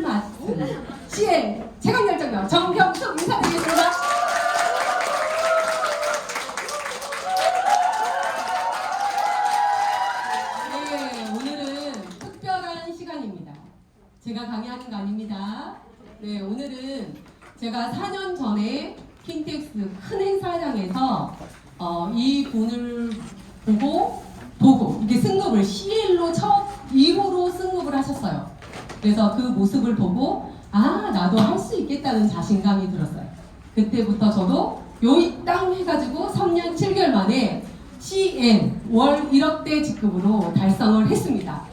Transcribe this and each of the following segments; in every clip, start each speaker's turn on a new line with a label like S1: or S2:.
S1: 말씀 CN 체감열정력 정경숙 인사드리겠습니다. 네, 오늘은 특별한 시간입니다. 제가 강의하는 거 아닙니다. 네, 오늘은 제가 4년 전에 킨텍스 큰 행사장에서 이 본을 보고 이게 승급을 CL로 첫 2호로 승급을 하셨어요. 그래서 그 모습을 보고 나도 할 수 있겠다는 자신감이 들었어요. 그때부터 저도 요이 땅 해가지고 3년 7개월 만에 CN 월 1억대 직급으로 달성을 했습니다.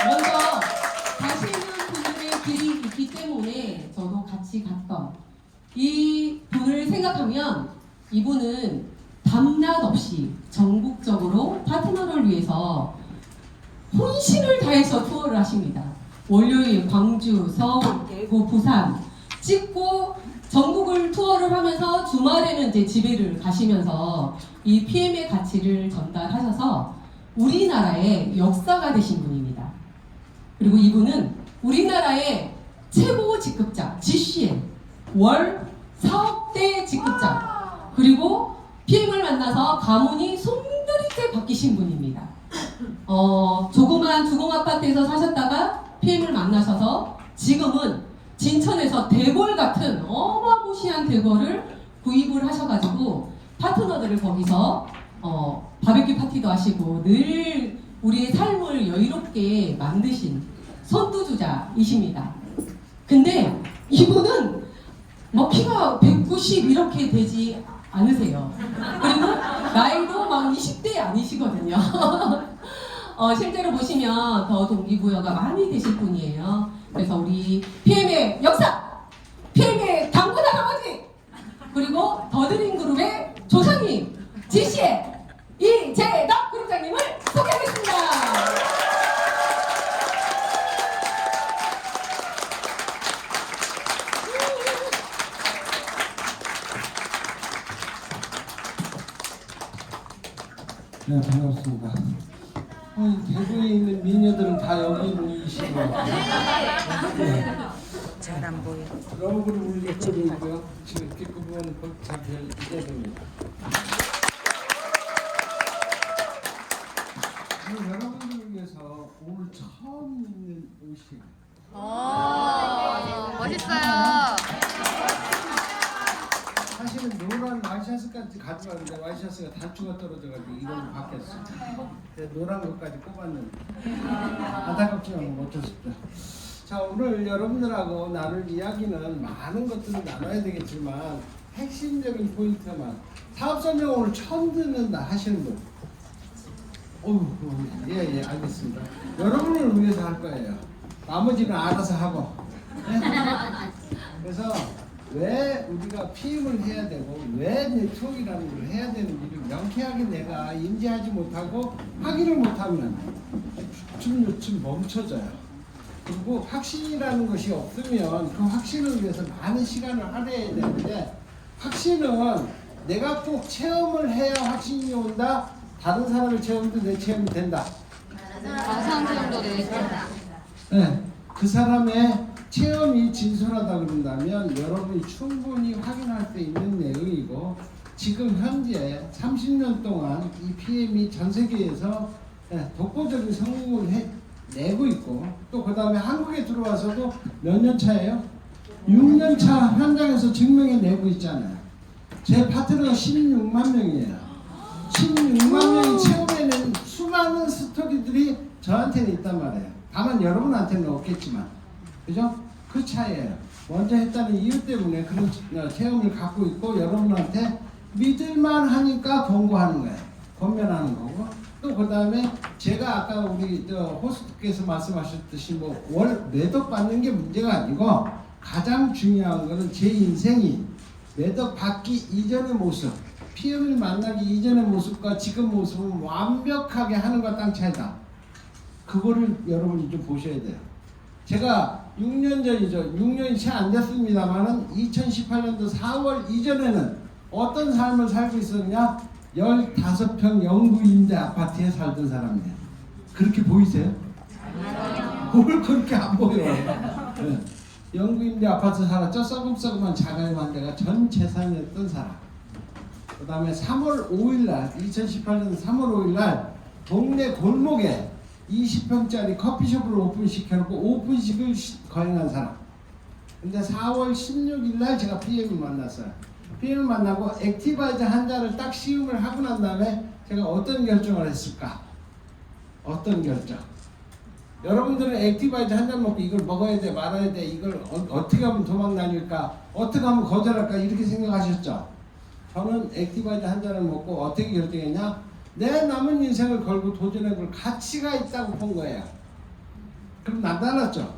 S1: 먼저 가시는 분들의 길이 있기 때문에 저도 같이 갔던 이 분을 생각하면 이분은 밤낮 없이 전국적으로 파트너를 위해서 혼신을 다해서 투어를 하십니다. 월요일 광주, 서울, 대구, 부산 찍고 전국을 투어를 하면서 주말에는 이제 집에를 가시면서 이 PM의 가치를 전달하셔서 우리나라의 역사가 되신 분입니다. 그리고 이분은 우리나라의 최고 직급자 GCN 월 4억대 직급자, 그리고 PM을 만나서 가문이 송두리째 바뀌신 분입니다. 조그만 주공 아파트에서 사셨다가 PM을 만나셔서 지금은 진천에서 대궐 같은 어마무시한 대궐을 구입을 하셔가지고 파트너들을 거기서 바베큐 파티도 하시고 늘 우리의 삶을 여유롭게 만드신 선두주자이십니다. 근데 이분은 키가 190 이렇게 되지 않으세요. 그리고 나이도 막 20대 아니시거든요. 실제로 보시면 더 동기부여가 많이 되실 분이에요. 그래서 우리 PM의 역사, PM의 당군 할아버지, 그리고 더드림 그룹의 조상님, GC의 이재덕 그룹장님을 소개하겠습니다.
S2: 네, 반갑습니다. 대구에 있는 미녀들은 다 여기 모이시고, 네.
S3: 잘 안 보여.
S2: 러브그룹 울리고 있고요. 지금 뒷부분은 잘 기대됩니다. 여러분들을 위해서 오늘 처음 입는 옷이에요.
S3: 멋있어요.
S2: 사실은 노란 와이셔츠까지 가져왔는데 와이셔츠가 단추가 떨어져가지고 이걸로 바뀌었어요. 노란 것까지 꼽았는데 안타깝지만 어쩔 수 없죠. 자, 오늘 여러분들하고 나눌 이야기는 많은 것들을 나눠야 되겠지만 핵심적인 포인트만, 사업 설명 오늘 처음 듣는다 하시는 분, 예, 알겠습니다. 여러분을 위해서 할 거예요. 나머지는 알아서 하고. 네? 그래서 왜 우리가 PM을 해야 되고 왜 네트워크라는 걸 해야 되는지를 명쾌하게 내가 인지하지 못하고 하기를 못하면 주춤주춤 멈춰져요. 그리고 확신이라는 것이 없으면 그 확신을 위해서 많은 시간을 할애해야 되는데, 확신은 내가 꼭 체험을 해야 확신이 온다. 다른 사람의 체험도 내 체험이 된다.
S3: 가상 체험도 되겠다.
S2: 네, 그 사람의 체험이 진솔하다 그런다면 여러분이 충분히 확인할 수 있는 내용이고, 지금 현재 30년 동안 이 PM이 전 세계에서 독보적인 성공을 내고 있고, 또 그 다음에 한국에 들어와서도 몇 년 차예요? 6년 차 현장에서 증명해내고 있잖아요. 제 파트너가 16만 명이에요. 16만 명이 체험해낸 수많은 스토리들이 저한테는 있단 말이에요. 다만 여러분한테는 없겠지만, 그죠? 그 차이예요. 먼저 했다는 이유 때문에 그런 체험을 갖고 있고, 여러분한테 믿을만 하니까 권고하는 거예요. 권면하는 거고, 또 그 다음에 제가 아까 우리 호스트께서 말씀하셨듯이 월 매덕 받는 게 문제가 아니고, 가장 중요한 거는 제 인생이 매덕 받기 이전의 모습, PM을 만나기 이전의 모습과 지금 모습을 완벽하게 하늘과 땅 차이다. 그거를 여러분이 좀 보셔야 돼요. 제가 6년 전이죠. 6년이 채 안 됐습니다만은 2018년도 4월 이전에는 어떤 삶을 살고 있었냐? 15평 영구 임대 아파트에 살던 사람이에요. 그렇게 보이세요? 뭘 그렇게 안 보여? 네. 영구임대 아파트 살았죠. 썩음썩음한 자가용 한 대가 전 재산이었던 사람. 그 다음에 3월 5일날 2018년 3월 5일날 동네 골목에 20평짜리 커피숍을 오픈시켜놓고 오픈식을 거행한 사람. 근데 4월 16일날 제가 PM을 만났어요. PM을 만나고 액티바이저 한 잔을 딱 시음을 하고 난 다음에 제가 어떤 결정을 했을까? 어떤 결정? 여러분들은 액티바이저 한 잔 먹고 이걸 먹어야 돼 말아야 돼 이걸 어떻게 하면 도망 다닐까? 어떻게 하면 거절할까? 이렇게 생각하셨죠? 저는 액티바이저 한 잔을 먹고 어떻게 결정했냐? 내 남은 인생을 걸고 도전해볼 가치가 있다고 본 거예요. 그럼 남달랐죠?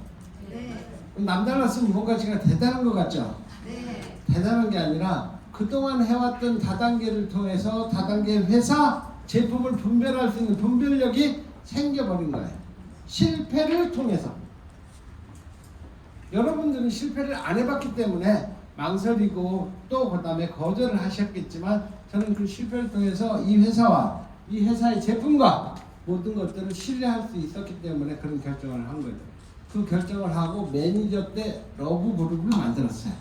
S4: 네.
S2: 그럼 남달랐으면 뭔가 제가 대단한 것 같죠?
S4: 네.
S2: 대단한 게 아니라 그동안 해왔던 다단계를 통해서 다단계 회사 제품을 분별할 수 있는 분별력이 생겨버린 거예요. 실패를 통해서. 여러분들은 실패를 안 해봤기 때문에 망설이고 또 그 다음에 거절을 하셨겠지만 저는 그 실패를 통해서 이 회사와 이 회사의 제품과 모든 것들을 신뢰할 수 있었기 때문에 그런 결정을 한 거죠. 그 결정을 하고 매니저 때 러브 그룹을 만들었어요.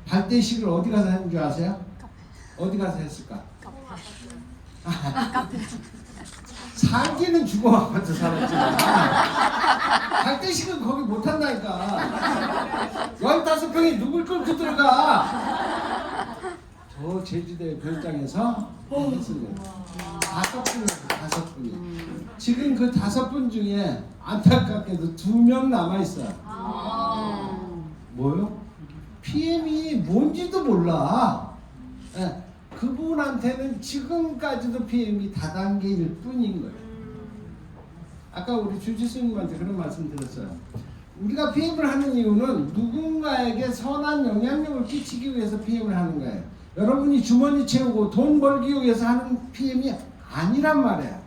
S2: 발대식을 어디 가서 했는 줄 아세요? 어디 가서 했을까? 살기는 주거 아파트 살았지만 발대식은 거기 못한다니까. 15평이 누굴 끌고 들어가. 저 제주도의 별장에서 했습니다. 5분이. 지금 그 5분 중에 안타깝게도 2명 남아있어요. 뭐요? PM이 뭔지도 몰라. 예, 그분한테는 지금까지도 PM이 다단계일 뿐인 거예요. 아까 우리 주지수님한테 그런 말씀 드렸어요. 우리가 PM을 하는 이유는 누군가에게 선한 영향력을 끼치기 위해서 PM을 하는 거예요. 여러분이 주머니 채우고 돈 벌기 위해서 하는 PM이 아니란 말이에요.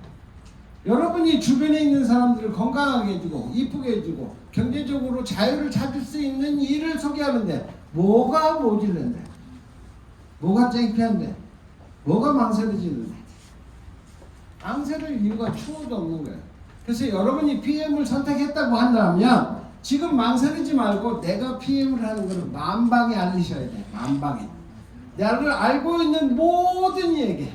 S2: 여러분이 주변에 있는 사람들을 건강하게 해주고 이쁘게 해주고 경제적으로 자유를 찾을 수 있는 일을 소개하는데 뭐가 모질른데? 뭐가 창피한데? 뭐가 망설여지는데? 망설일 이유가 추호도 없는 거예요. 그래서 여러분이 PM을 선택했다고 한다면 지금 망설이지 말고 내가 PM을 하는 것을 만방에 알리셔야 돼요. 만방에. 나를 알고 있는 모든 이에게.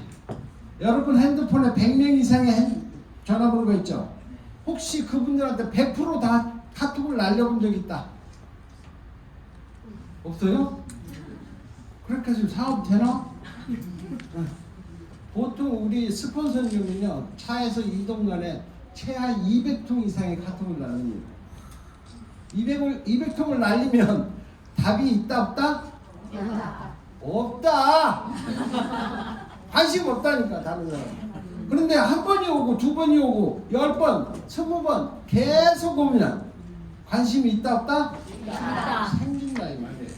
S2: 여러분 핸드폰에 100명 이상의 전화번호가 있죠. 혹시 그분들한테 100% 다 카톡을 날려본 적 있다? 없어요? 그렇게 해서 사업 되나? 보통 우리 스폰서님은요 차에서 이동간에 최하 200통 이상의 카톡을 날립니다. 200통을 날리면 답이 있다 없다? 없다. 관심 없다니까 다른 사람. 그런데 한 번이 오고 두 번이 오고 10번, 20번 계속 오면 관심이 있다 없다? 있다. 생긴다 이 말이에요.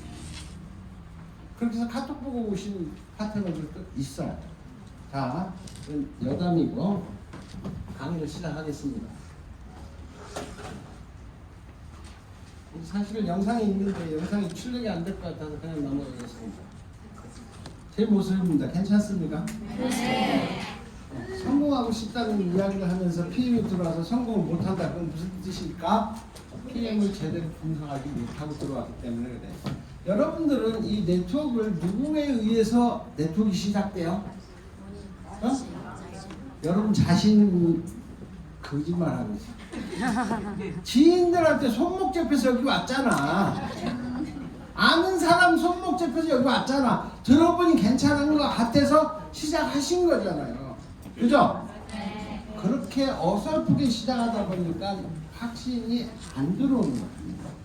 S2: 그렇게 해서 카톡 보고 오시는 파트너들도 있어요. 자, 여담이고 강의를 시작하겠습니다. 사실 영상이 있는데 영상이 출력이 안 될 것 같아서 그냥 넘어가겠습니다. 제 모습입니다. 괜찮습니까? 네. 성공하고 싶다는 이야기를 하면서 PM이 들어와서 성공을 못한다. 그건 무슨 뜻일까? PM을 제대로 분석하지 못하고 들어왔기 때문에 그래요. 여러분들은 이 네트워크를 누구에 의해서 네트워크가 시작돼요? 어? 여러분 자신 거짓말하고 있어요. 지인들한테 손목 잡혀서 여기 왔잖아. 아는 사람 손목 잡혀서 여기 왔잖아. 들어보니 괜찮은 것 같아서 시작하신 거잖아요. 그죠? 그렇게 어설프게 시작하다 보니까 확신이 안 들어오는 거예요.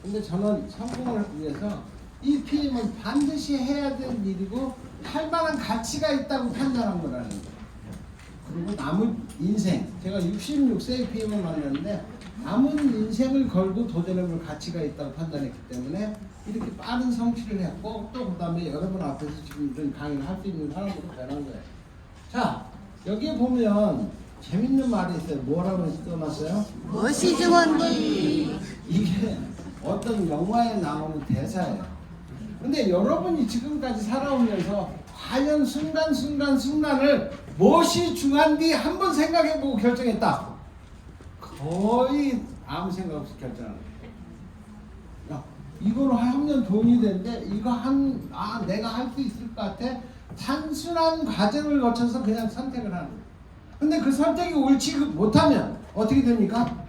S2: 근데 저는 성공을 위해서 이 PM은 반드시 해야 될 일이고 할 만한 가치가 있다고 판단한 거라는 거예요. 그리고 남은 인생, 제가 66세의 PM을 만났는데 남은 인생을 걸고 도전해볼 가치가 있다고 판단했기 때문에 이렇게 빠른 성취를 했고 또 그 다음에 여러분 앞에서 지금 이런 강의를 할 수 있는 사람으로 변한 거예요. 자, 여기에 보면 재밌는 말이 있어요. 뭐라고 써놨어요?
S3: 멋이 주원기.
S2: 이게 어떤 영화에 나오는 대사예요. 근데 여러분이 지금까지 살아오면서 과연 순간을 무엇이 중요한지 한번 생각해보고 결정했다. 거의 아무 생각 없이 결정하는 거예요. 이거로 하면 돈이 되는데 이거 내가 할 수 있을 것 같아. 단순한 과정을 거쳐서 그냥 선택을 하는 거예요. 근데 그 선택이 옳지 못하면 어떻게 됩니까?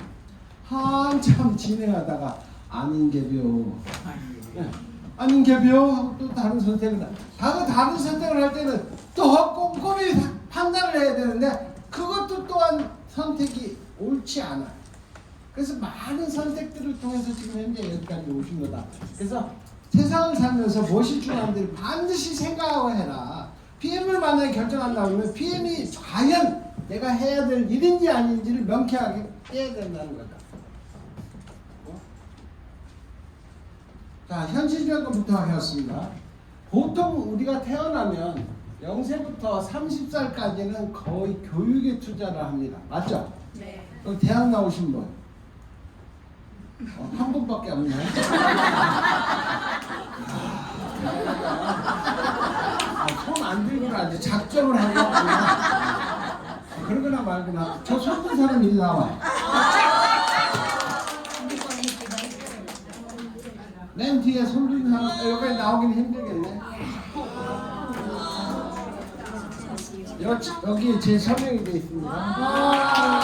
S2: 한참 진행하다가 아닌개벼 하고 또 다른 선택을 다른 선택을 할 때는 또 꼼꼼히 판단을 해야 되는데 그것도 또한 선택이 옳지 않아요. 그래서 많은 선택들을 통해서 지금 현재 여기까지 오신 거다. 그래서 세상을 살면서 무엇이 중요한지 반드시 생각하고 해라. PM을 만약에 결정한다고 하면 PM이 과연 내가 해야 될 일인지 아닌지를 명쾌하게 해야 된다는 거다. 자, 현실적인 것부터 하겠습니다. 보통 우리가 태어나면 0세부터 30살까지는 거의 교육에 투자를 합니다. 맞죠?
S4: 네.
S2: 그럼 대학 나오신 분? 한 분밖에 없네. 손 안 들고 하지. 작정을 하고 그러거나 말거나. 저 손든 사람 일 나와. 맨 뒤에 손든 사람 여기까지 나오긴 힘들겠네. 여기 제 서명이 되어 있습니다.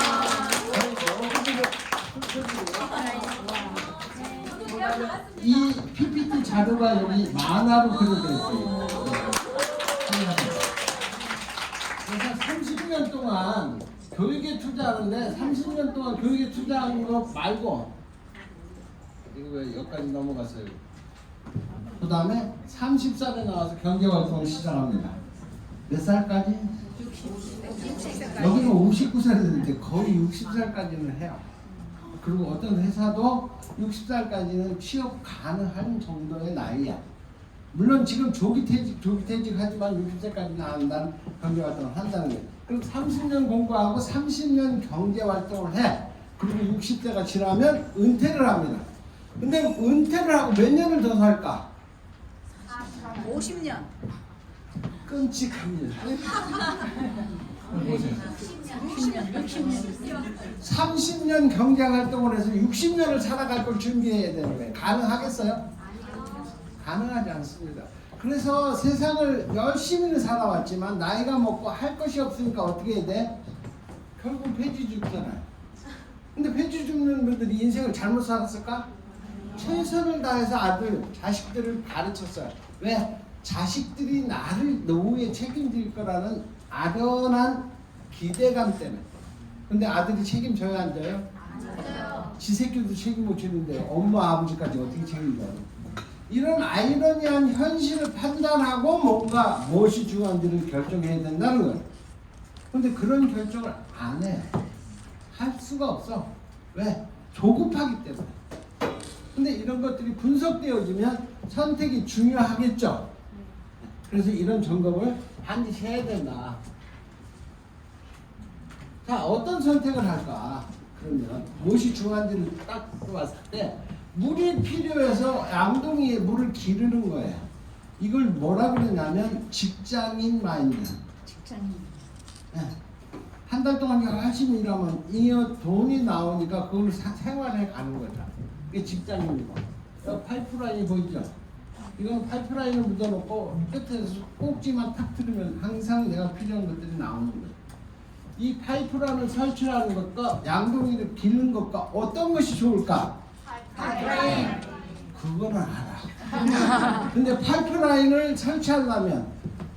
S2: 이 PPT 자료가 여기 만화로 그려져 있어요. 그래서 30년 동안 교육에 투자하는데 30년 동안 교육에 투자한 거 말고 이거 왜 여기까지 넘어갔어요? 그 다음에 30살에 나와서 경제활동을 시작합니다. 몇 살까지? 여기는 59살이 되는데 거의 60살까지는 해요. 그리고 어떤 회사도 60살까지는 취업 가능한 정도의 나이야. 물론 지금 조기퇴직 하지만 60세까지는 한다는 경제활동을 한다는 거예요. 그럼 30년 공부하고 30년 경제활동을 해. 그리고 60세가 지나면 은퇴를 합니다. 근데 은퇴를 하고 몇 년을 더 살까?
S4: 50년.
S2: 끔찍합니다. 보세요. 30년 경제활동을 해서 60년을 살아갈 걸 준비해야 되는 거예요. 가능하겠어요? 가능하지 않습니다. 그래서 세상을 열심히는 살아왔지만 나이가 먹고 할 것이 없으니까 어떻게 해야 돼? 결국 폐지 죽잖아요. 근데 폐지 죽는 분들이 인생을 잘못 살았을까? 최선을 다해서 자식들을 가르쳤어요. 왜? 자식들이 나를 노후에 책임질 거라는 아련한 기대감 때문에. 근데 아들이 책임져야 안 져요? 지 새끼도 책임 못 지는데 엄마 아버지까지 어떻게 책임져요? 이런 아이러니한 현실을 판단하고 뭔가 무엇이 중요한지를 결정해야 된다는 거예요. 근데 그런 결정을 안 해. 할 수가 없어. 왜? 조급하기 때문에. 근데 이런 것들이 분석되어지면 선택이 중요하겠죠. 그래서 이런 점검을 반드시 해야 된다. 자, 어떤 선택을 할까? 그러면 무엇이 중요한지를 딱 봤을 때 물이 필요해서 양동이에 물을 기르는 거예요. 이걸 뭐라 그러냐면 직장인 마인드.
S4: 직장인.
S2: 네. 한 달 동안 열심히 일하면 이 돈이 나오니까 그걸 생활해 가는 거죠. 이게 직장인이고. 파이프라인이 보이죠? 이건 파이프라인을 묻어놓고 끝에서 꼭지만 탁 틀으면 항상 내가 필요한 것들이 나오는 거예요. 이 파이프라인을 설치하는 것과 양동이를 기르는 것과 어떤 것이 좋을까?
S4: 파이프라인.
S2: 그거는 알아. 근데 파이프라인을 설치하려면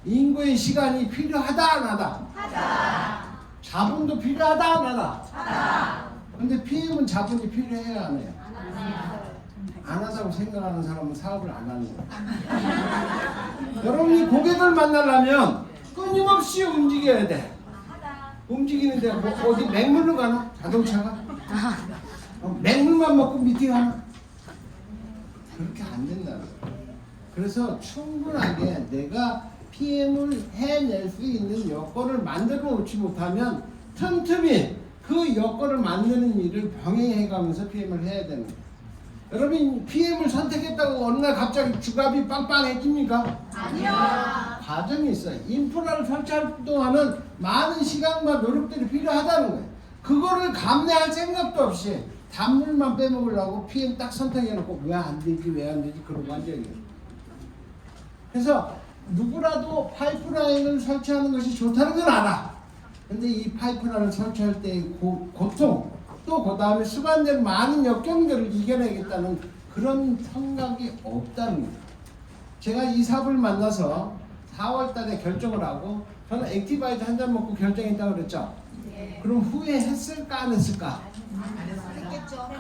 S2: 인구의 시간이 필요하다 안 하다? 하다. 자본도 필요하다 안 하다? 하다. 근데 PM은 자본이 필요해야 안 해요? 안 하다고 생각하는 사람은 사업을 안 하는 거예요. 여러분이 고객을 만나려면 끊임없이 움직여야 돼. 움직이는데 뭐 어디 맹물로 가나? 자동차가? 맹물만 먹고 미팅하나? 그렇게 안 된다는 거예요. 그래서 충분하게 내가 PM을 해낼 수 있는 여건을 만들어 놓지 못하면 틈틈이 그 여건을 만드는 일을 병행해가면서 PM을 해야 되는 거예요. 여러분 PM을 선택했다고 어느 날 갑자기 주갑이 빵빵해집니까?
S4: 아니요.
S2: 과정이 있어요. 인프라를 설치할 동안은 많은 시간과 노력들이 필요하다는 거예요. 그거를 감내할 생각도 없이 단물만 빼먹으려고 PM 딱 선택해놓고 왜 안 되지 왜 안 되지 그러고 앉아요. 그래서 누구라도 파이프라인을 설치하는 것이 좋다는 건 알아. 근데 이 파이프라인을 설치할 때의 고통 또 그 다음에 수반된 많은 역경들을 이겨내겠다는 그런 생각이 없다는 거예요. 제가 이 사업을 만나서 4월 달에 결정을 하고 저는 액티바이트 한 잔 먹고 결정했다고 그랬죠. 그럼 후회했을까 안 했을까?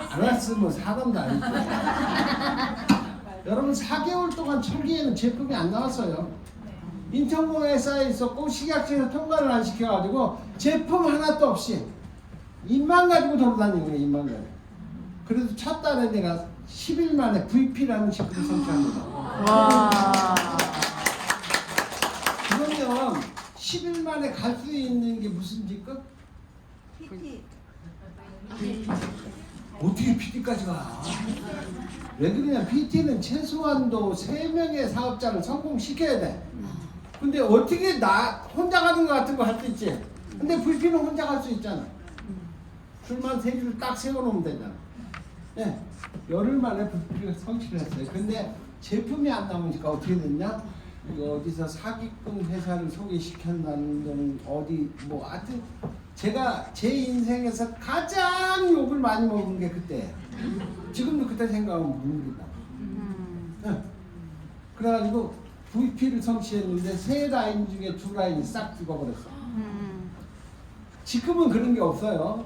S2: 안 했으면 사람도 아니고. 여러분 4개월 동안 초기에는 제품이 안 나왔어요. 인천공항에 쌓여 있었고 식약처에서 통과를 안 시켜가지고 제품 하나도 없이 입만 가지고 돌아다니는 거예요. 입만 가지고. 그래서 첫 달에 내가 10일 만에 VP라는 제품을 선취합니다. 그러면 10일 만에 갈 수 있는 게 무슨 직급?
S4: PT.
S2: 어떻게 PT까지 가? 왜 그러냐? PT는 최소한도 3명의 사업자를 성공시켜야 돼. 근데 어떻게 나 혼자 가는 거 같은 거 할 수 있지? 근데 VP는 혼자 갈 수 있잖아. 줄만 3줄을 딱 세워놓으면 되잖아. 네. 열흘 만에 VP를 성취를 했어요. 근데 제품이 안 나오니까 어떻게 됐냐? 이거 어디서 사기꾼 회사를 소개시켰다는 건 어디 뭐 하여튼 제가 제 인생에서 가장 욕을 많이 먹은 게 그때예요. 지금도 그때 생각하면 모릅니다. 네. 그래가지고 VP를 성취했는데 3라인 중에 2라인이 싹 죽어버렸어. 지금은 그런 게 없어요.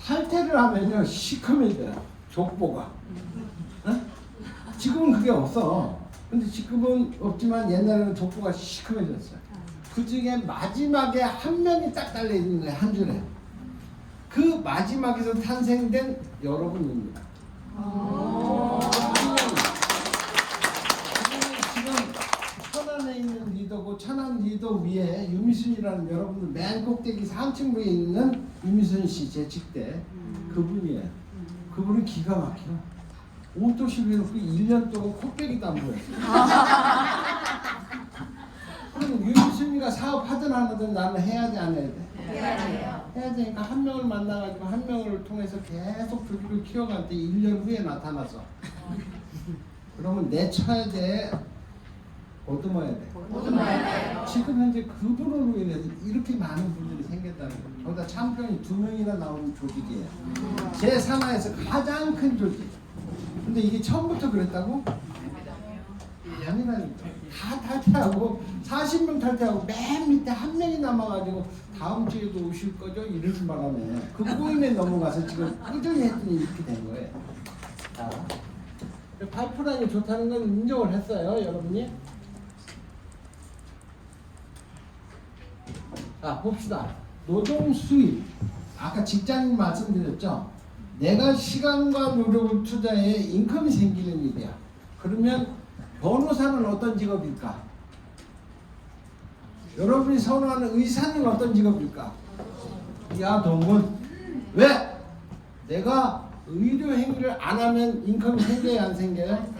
S2: 탈퇴를 하면요 시커매져요. 족보가. 네? 지금은 그게 없어. 근데 지금은 없지만 옛날에는 족보가 시커매졌어요. 그 중에 마지막에 한 명이 딱 달려있는 거예요. 한 줄에. 그 마지막에서 탄생된 여러분입니다. 지금 천안에 있는 리더고 천안 리더 위에 유미순이라는 여러분들 맨 꼭대기 상층부에 있는 유미순 씨 제 직대 그분이에요. 그분은 기가 막혀. 옷도실 해놓고 1년 동안 코빼기도 안 보였어요. 그럼 유미순이가 사업하든 안 하든 나는 해야지 안 해야 돼? 해야 되니까 한 명을 만나가지고 한 명을 통해서 계속 줄기를 키워갈 때 1년 후에 나타나서 그러면 내쳐야 돼? 얻어먹어야 돼? 지금 현재 그분으로 인해서 이렇게 많은 분들이 생겼다는 거예요. 저보다 챔피언이 2명이나 나오는 조직이에요. 제 산하에서 가장 큰 조직. 근데 이게 처음부터 그랬다고? 아니라니까. 다 탈퇴하고 40명 탈퇴하고 맨 밑에 한 명이 남아가지고 다음 주에도 오실 거죠? 이러는 바람에 그 꼬임에 넘어가서 지금 꾸준히 했더니 이렇게 된 거예요. 자, 파이프라인이 좋다는 건 인정을 했어요, 여러분이. 자, 봅시다. 노동 수입. 아까 직장인 말씀드렸죠? 내가 시간과 노력을 투자해 인컴이 생기는 일이야. 그러면 변호사는 어떤 직업일까? 여러분이 선호하는 의사는 어떤 직업일까? 야동은 왜? 내가 의료 행위를 안 하면 인컴이 생겨요 안 생겨요?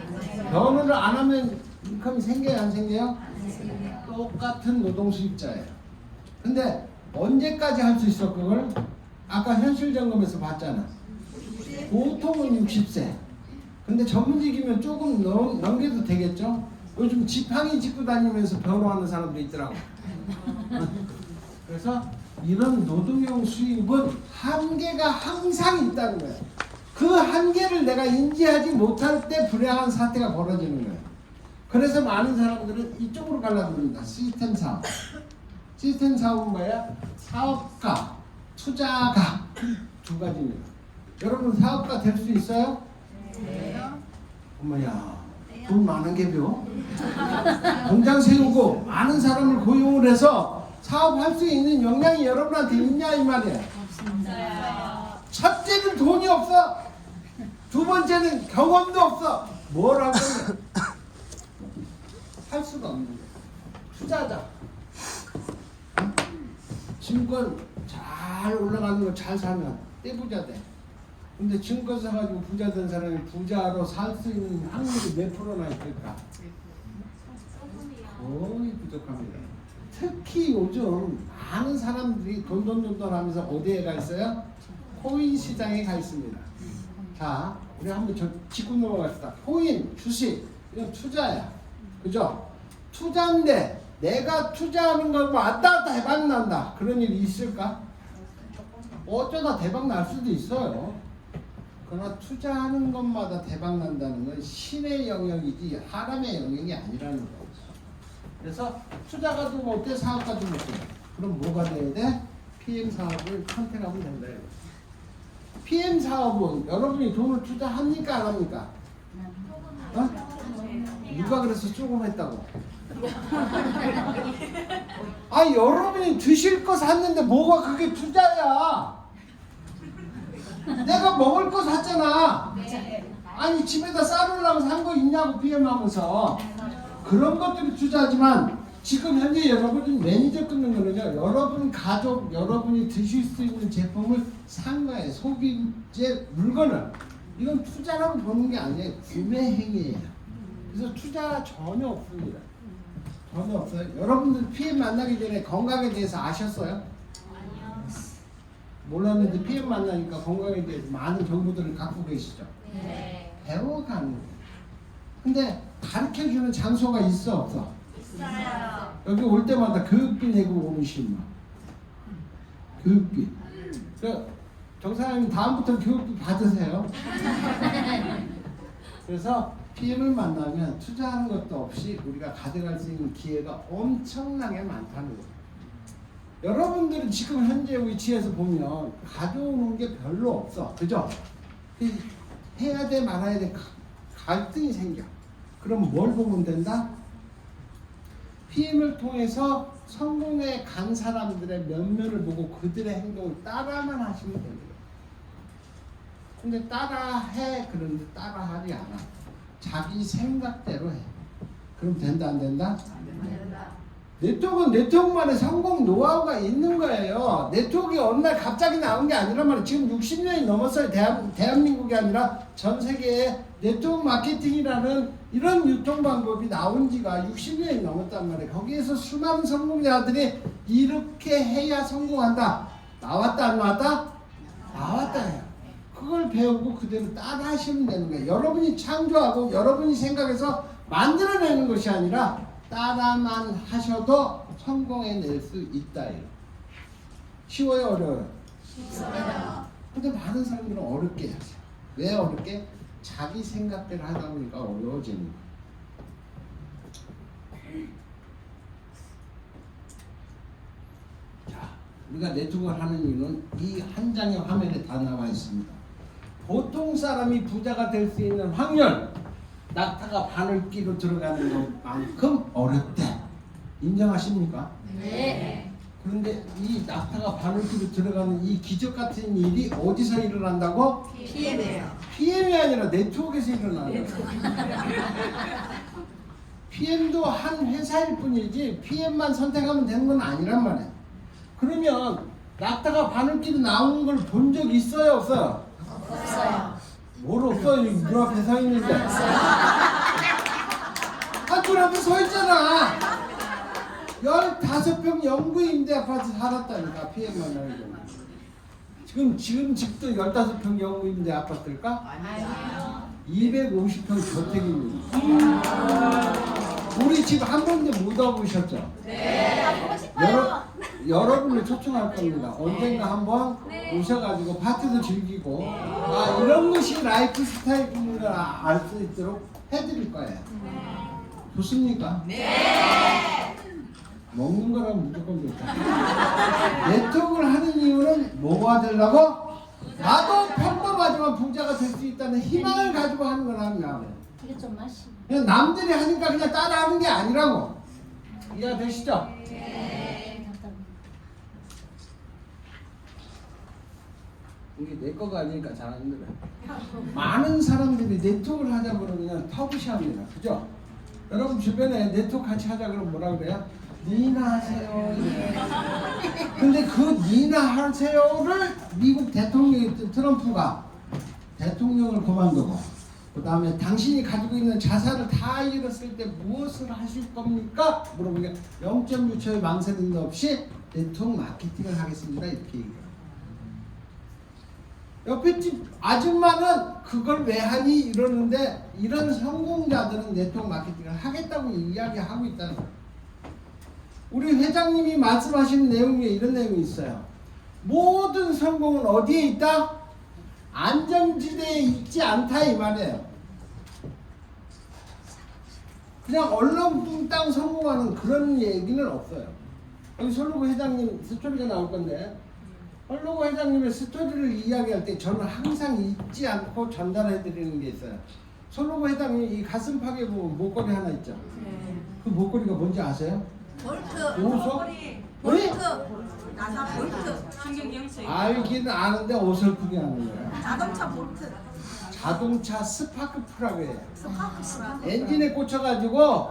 S2: 변호를 안 하면 인컴이 생겨요 안 생겨요? 똑같은 노동 수입자예요. 근데 언제까지 할 수 있어 그걸? 아까 현실 점검에서 봤잖아. 보통은 60세. 근데 전문직이면 조금 넘겨도 되겠죠? 요즘 지팡이 짚고 다니면서 변호하는 사람도 있더라고. 그래서 이런 노동용 수입은 한계가 항상 있다는 거예요. 그 한계를 내가 인지하지 못할 때 불행한 사태가 벌어지는 거예요. 그래서 많은 사람들은 이쪽으로 갈라듭니다. 시스템 사업. 시스템 사업은 뭐야? 사업가, 투자가 두 가지입니다. 여러분 사업가 될 수 있어요?
S4: 네.
S2: 어머야, 돈 많은 게 벼? 공장 세우고 많은 사람을 고용을 해서 사업할 수 있는 역량이 여러분한테 있냐 이 말이에요.
S4: 없습니다.
S2: 첫째는 돈이 없어. 두 번째는 경험도 없어. 뭘 할 거냐? 할 수가 없는 거야. 투자자. 증권 잘 올라가는 거 잘 사면 떼부자 돼. 근데 증권 사가지고 부자 된 사람이 부자로 살 수 있는 확률이 몇 프로나 있을까? 거의 부족합니다. 특히 요즘 많은 사람들이 돈돈돈돈 하면서 어디에 가 있어요? 코인 시장에 가 있습니다. 자, 우리 한번 짚고 넘어갑시다. 코인, 주식, 이건 투자야. 그죠? 투자인데 내가 투자하는 거 왔다 갔다 대박 난다. 그런 일이 있을까? 어쩌다 대박 날 수도 있어요. 그러나 투자하는 것마다 대박 난다는 건 신의 영역이지 하람의 영역이 아니라는 거죠. 그래서 투자가도 못돼 사업가도 못돼. 그럼 뭐가 돼야 돼? PM 사업을 선택하면 된다. PM 사업은 여러분이 돈을 투자합니까 안 합니까? 어? 누가 그래서 조금 했다고? 아, 여러분이 드실 거 샀는데 뭐가 그게 투자야? 내가 먹을 거 샀잖아. 아니 집에다 쌀으려고 산 거 있냐고 BM하면서. 그런 것들이 투자지만 지금 현재 여러분이 매니저 끊는 거는요, 여러분 가족, 여러분이 드실 수 있는 제품을 산 거예요. 소비재 물건을. 이건 투자라고 보는 게 아니에요. 구매 행위예요. 그래서 투자 전혀 없습니다. 전혀 없어요. 여러분들 PM 만나기 전에 건강에 대해서 아셨어요? 아니요. 몰랐는데 PM 만나니까 건강에 대해서 많은 정보들을 갖고 계시죠?
S4: 네.
S2: 배워가는 거예요. 근데 가르쳐주는 장소가 있어 없어?
S4: 있어요.
S2: 여기 올 때마다 교육비 내고 오시면 교육비. 정사님 다음부터 교육비 받으세요. 그래서 PM을 만나면 투자하는 것도 없이 우리가 가져갈 수 있는 기회가 엄청나게 많다는 거예요. 여러분들은 지금 현재 위치에서 보면 가져오는 게 별로 없어. 그죠? 해야 돼 말아야 돼 갈등이 생겨. 그럼 뭘 보면 된다? PM을 통해서 성공에 간 사람들의 면면을 보고 그들의 행동을 따라만 하시면 됩니다. 근데 따라해 그런데 따라하지 않아. 자기 생각대로 해. 그럼 된다 안 된다?
S4: 안 된다.
S2: 네트워크는 네트워크만의 성공 노하우가 있는 거예요. 네트워크가 어느 날 갑자기 나온 게 아니란 말이에요. 지금 60년이 넘었어요. 대한민국이 아니라 전 세계에 네트워크 마케팅이라는 이런 유통 방법이 나온 지가 60년이 넘었단 말이에요. 거기에서 수많은 성공자들이 이렇게 해야 성공한다. 나왔다 안 나왔다? 나왔다 해요. 그걸 배우고 그대로 따라 하시면 되는 거예요. 여러분이 창조하고 여러분이 생각해서 만들어내는 것이 아니라 따라만 하셔도 성공해낼 수 있다. 쉬워요 어려워요?
S4: 있어요.
S2: 근데 많은 사람들은 어렵게 하세요. 왜 어렵게? 자기 생각대로 하다 보니까 어려워지는 거예요. 자, 우리가 네트워크를 하는 이유는 이 한 장의 화면에 다 나와 있습니다. 보통 사람이 부자가 될 수 있는 확률, 낙타가 바늘귀로 들어가는 것만큼 어렵대. 인정하십니까?
S4: 네.
S2: 그런데 이 낙타가 바늘귀로 들어가는 이 기적 같은 일이 어디서 일어난다고?
S4: PM이에요.
S2: PM이 아니라 네트워크에서 일어나는 거예요. PM도 한 회사일 뿐이지 PM만 선택하면 되는 건 아니란 말이에요. 그러면 낙타가 바늘귀로 나오는 걸 본 적 있어요 없어요?
S4: 없어요.
S2: 뭘 없어요? 문 앞에 서 있는데. 문 앞에 서 있잖아. 15평 영구 임대 아파트 살았다니까 PM만 나오고. 지금 집도 15평 영구 임대 아파트일까?
S4: 아니요.
S2: 250평 저택입니다. 우리 집 한 번도 못 와보셨죠?
S4: 네. 보고 싶어요.
S2: 여러분을 초청할 겁니다. 언젠가 한번 오셔가지고 파티도 즐기고 아 이런 것이 라이프 스타일인 걸 알 수 있도록 해드릴 거예요. 좋습니까? 네. 먹는 거라면 무조건 좋다. 네트워크를 하는 이유는 뭐가 되려고? 나도 평범하지만 부자가 될 수 있다는 희망을 가지고 하는 거랍니다.
S3: 이게 좀 맛이.
S2: 그냥 남들이 하니까 그냥 따라하는 게 아니라고. 이해가 되시죠? 이게 내 거가 아니니까 잘 안 들어요. 많은 사람들이 네트워크를 하자 그러면 그냥 터부시합니다. 그죠? 여러분 주변에 네트워크 같이 하자 그러면 뭐라 그래요? 니나 하세요. 근데 그 니나 하세요를 미국 대통령이 트럼프가 대통령을 그만두고 그 다음에 당신이 가지고 있는 자산을 다 잃었을 때 무엇을 하실 겁니까? 물어보니까 0.6초의 망설임도 없이 네트워크 마케팅을 하겠습니다. 이렇게 얘기해요. 옆에 집 아줌마는 그걸 왜 하니 이러는데 이런 성공자들은 네트워크 마케팅을 하겠다고 이야기하고 있다는 거예요. 우리 회장님이 말씀하신 내용에 이런 내용이 있어요. 모든 성공은 어디에 있다? 안정지대에 있지 않다 이 말이에요. 그냥 얼렁뚱땅 성공하는 그런 얘기는 없어요. 여기 솔로고 회장님 스토리가 나올 건데 솔로고 회장님의 스토리를 이야기할 때 저는 항상 잊지 않고 전달해 드리는 게 있어요. 솔로고 회장님 이 가슴 파괴 부분 목걸이 하나 있죠. 그 목걸이가 뭔지 아세요?
S4: 볼트.
S2: 옷소?
S4: 볼트. 나사 볼트.
S5: 신경경색.
S2: 알기는 아는데 어설프게 하는 거예요.
S4: 자동차 볼트.
S2: 자동차 스파크프라고 해요.
S4: 스파크.
S2: 엔진에 꽂혀가지고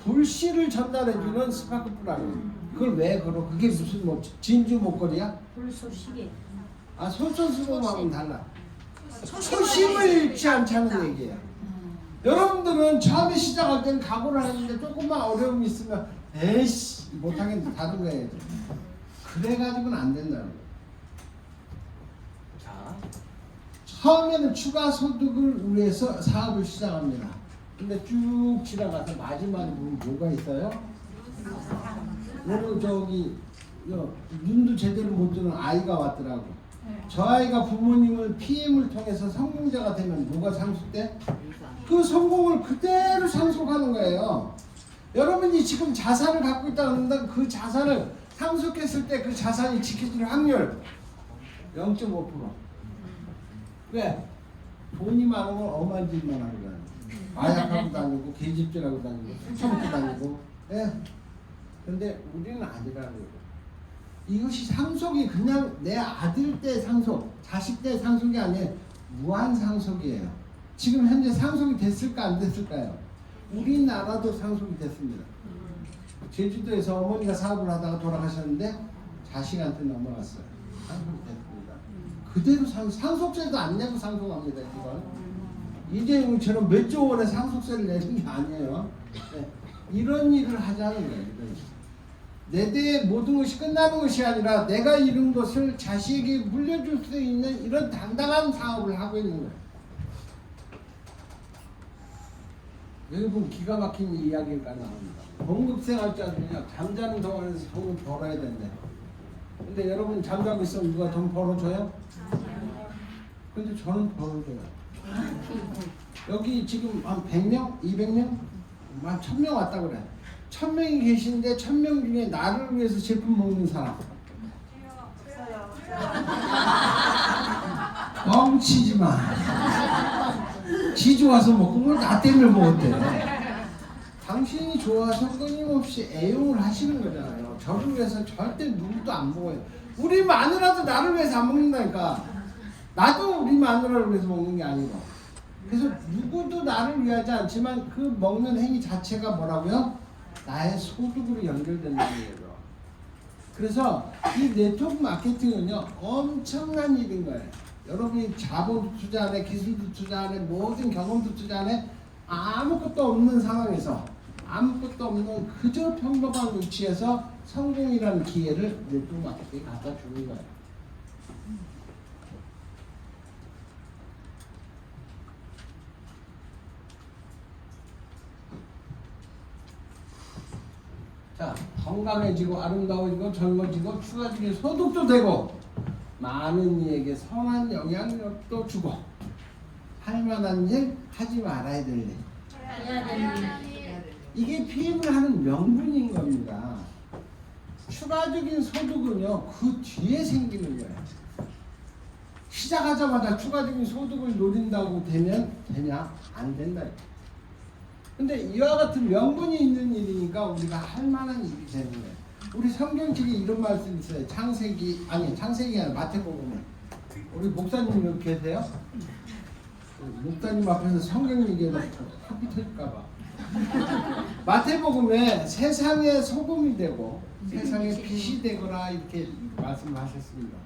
S2: 불씨를 전달해주는 스파크프라고. 그걸 왜 걸어? 그게 무슨 뭐 진주 목걸이야?
S4: 불소 시계.
S2: 아 소천수범하고는 달라. 초심을 잃지 않자는 얘기예요. 여러분들은 처음에 시작할 때는 각오를 하는데 조금만 어려움이 있으면 에이씨 못하겠는데 다른 거 해야지. 그래가지고는 안 된다는 거예요. 자, 처음에는 추가 소득을 위해서 사업을 시작합니다. 근데 쭉 지나가서 마지막에 보면 뭐가 있어요? 오늘 저기 눈도 제대로 못 뜨는 아이가 왔더라고. 저 아이가 부모님을 PM을 통해서 성공자가 되면 뭐가 상속돼? 그 성공을 그대로 상속하는 거예요. 여러분이 지금 자산을 갖고 있다 그런다 그 자산을 상속했을 때 그 자산이 지켜질 확률 0.5%. 왜? 돈이 많으면 엄한 짓만 하고 다니고 마약하고 다니고 계집질하고 다니고 술 처먹고 다니고 예. 근데 우리는 아니라는 거예요. 이것이 상속이 그냥 내 아들 때 상속, 자식 때 상속이 아니에요. 무한 상속이에요. 지금 현재 상속이 됐을까 안 됐을까요? 우리나라도 상속이 됐습니다. 제주도에서 어머니가 사업을 하다가 돌아가셨는데 자식한테 넘어갔어요. 상속이 됐습니다. 그대로 상속세도 안 내고 상속합니다. 이걸 이재용처럼 몇 조 원의 상속세를 내는 게 아니에요. 네. 이런 일을 하자는 거예요. 이런 일. 내 대에 모든 것이 끝나는 것이 아니라 내가 이룬 것을 자식에게 물려줄 수 있는 이런 당당한 사업을 하고 있는 거예요. 여러분 기가 막힌 이야기가 나옵니다. 봉급생활자들은요 잠자는 동안에서 돈을 벌어야 된대. 근데 여러분 잠자고 있으면 누가 돈 벌어줘요? 근데 저는 벌어줘요. 여기 지금 한 100명? 200명? 한 1000명 왔다 그래. 1000명이 계신데 1000명 중에 나를 위해서 제품 먹는 사람 뻥치지 마. 지 좋아서 먹고 뭘 나 때문에 먹었대. 당신이 좋아서 끊임없이 애용을 하시는 거잖아요. 저를 위해서 절대 누구도 안 먹어요. 우리 마누라도 나를 위해서 안 먹는다니까. 나도 우리 마누라를 위해서 먹는 게 아니고. 그래서 누구도 나를 위하지 않지만 그 먹는 행위 자체가 뭐라고요? 나의 소득으로 연결된다는 거죠. 그래서 이 네트워크 마케팅은요 엄청난 일인 거예요. 여러분이 자본도 투자 안 해, 기술도 투자 안 해, 모든 경험도 투자 안 해, 아무것도 없는 상황에서 아무것도 없는 그저 평범한 위치에서 성공이라는 기회를 네트워크 마케팅이 갖다 주는 거예요. 자, 건강해지고 아름다워지고 젊어지고 추가적인 소득도 되고 많은 이에게 선한 영향력도 주고 할 만한 일 하지 말아야 될 일. 이게 PM을 하는 명분인 겁니다. 추가적인 소득은요 그 뒤에 생기는 거예요. 시작하자마자 추가적인 소득을 노린다고 되면 되냐? 안 된다. 근데 이와 같은 명분이 있는 일이니까 우리가 할 만한 일이 되는 거예요. 우리 성경책에 이런 말씀이 있어요. 창세기 아니라 마태복음에. 우리 목사님 여기 계세요? 목사님 앞에서 성경 얘기해서 학비 터질까봐. 마태복음에 세상의 소금이 되고 세상의 빛이 되거라 이렇게 말씀하셨습니다.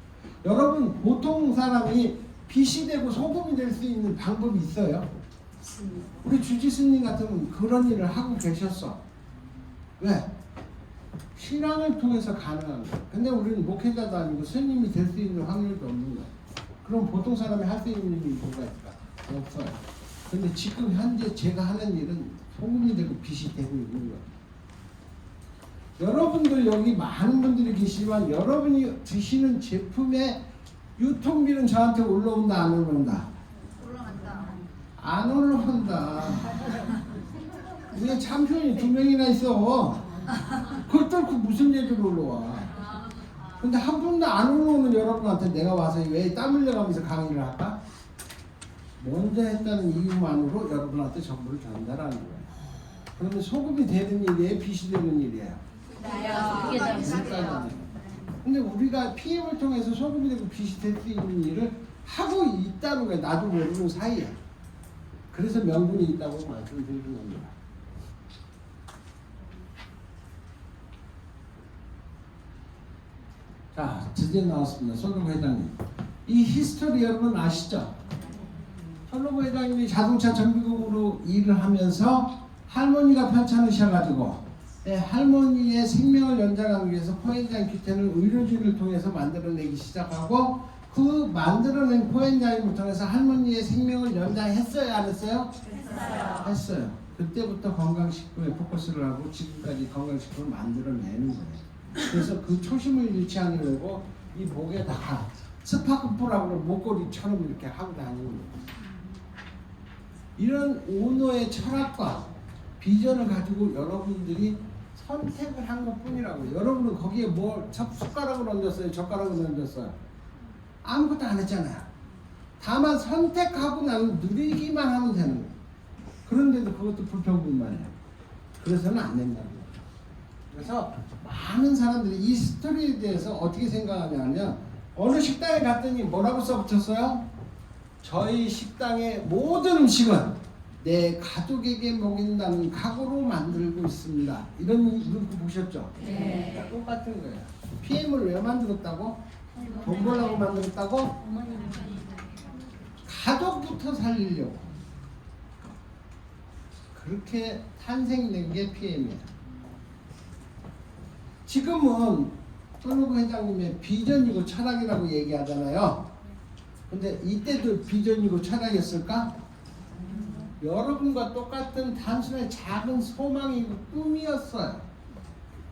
S2: 여러분 보통 사람이 빛이 되고 소금이 될 수 있는 방법이 있어요? 우리 주지스님 같으면 그런 일을 하고 계셨어. 왜? 신앙을 통해서 가능한 거야. 근데 우리는 목회자도 아니고 스님이 될 수 있는 확률도 없는 거야. 그럼 보통 사람이 할 수 있는 일이 뭐가 있을까? 없어요. 근데 지금 현재 제가 하는 일은 소금이 되고 빛이 되고 있는 거예요. 여러분들 여기 많은 분들이 계시지만 여러분이 드시는 제품의 유통비는 저한테 올라온다 안 올라온다?
S4: 올라간다.
S2: 안 올라온다. 우리 참편이 2명이나 있어. 그걸 뚫고 무슨 얘기로 올라와. 근데 한 분도 안 올라오는 여러분한테 내가 와서 왜 땀 흘려가면서 강의를 할까? 먼저 했다는 이유만으로 여러분한테 정보를 전달하는 거예요. 그러면 소금이 되는 일이에요? 빛이 되는 일이에요?
S4: 그게 다
S2: 여기까지는. 근데 우리가 PM을 통해서 소금이 되고 빛이 될 수 있는 일을 하고 있다는 거예요. 나도 모르는 사이에. 그래서 명분이 있다고 말씀드리는 겁니다. 자, 드디어 나왔습니다. 손로보 회장님. 이 히스토리 여러분 아시죠? 손로보 회장님이 자동차 정비국으로 일을 하면서 할머니가 편찮으셔가지고 할머니의 생명을 연장하기 위해서 코엔자임 Q10을 의료진을 통해서 만들어내기 시작하고 그 만들어낸 코엔자임을 통해서 할머니의 생명을 연장했어요? 안 했어요? 했어요. 그때부터 건강식품에 포커스를 하고 지금까지 건강식품을 만들어내는 거예요. 그래서 그 초심을 잃지 않으려고 이 목에다가 스파크풀하고 목걸이처럼 이렇게 하고 다니는 거예요. 이런 오너의 철학과 비전을 가지고 여러분들이 선택을 한 것뿐이라고. 여러분은 거기에 뭐 숟가락을 얹었어요? 젓가락을 얹었어요? 아무것도 안 했잖아요. 다만 선택하고 나는 누리기만 하면 되는 거예요. 그런데도 그것도 불평불만해요. 그래서는 안 된다고. 그래서 많은 사람들이 이 스토리에 대해서 어떻게 생각하냐면 어느 식당에 갔더니 뭐라고 써붙였어요? 저희 식당의 모든 음식은 내 가족에게 먹인다는 각오로 만들고 있습니다. 이런 문구 보셨죠?
S4: 네.
S2: 똑같은 거예요. PM을 왜 만들었다고? 돈 벌려고 만들었다고? 가족부터 살리려고. 그렇게 탄생된 게 PM이에요. 지금은 손로보 회장님의 비전이고 철학이라고 얘기하잖아요. 근데 이때도 비전이고 철학이었을까? 여러분과 똑같은 단순한 작은 소망이고 꿈이었어요.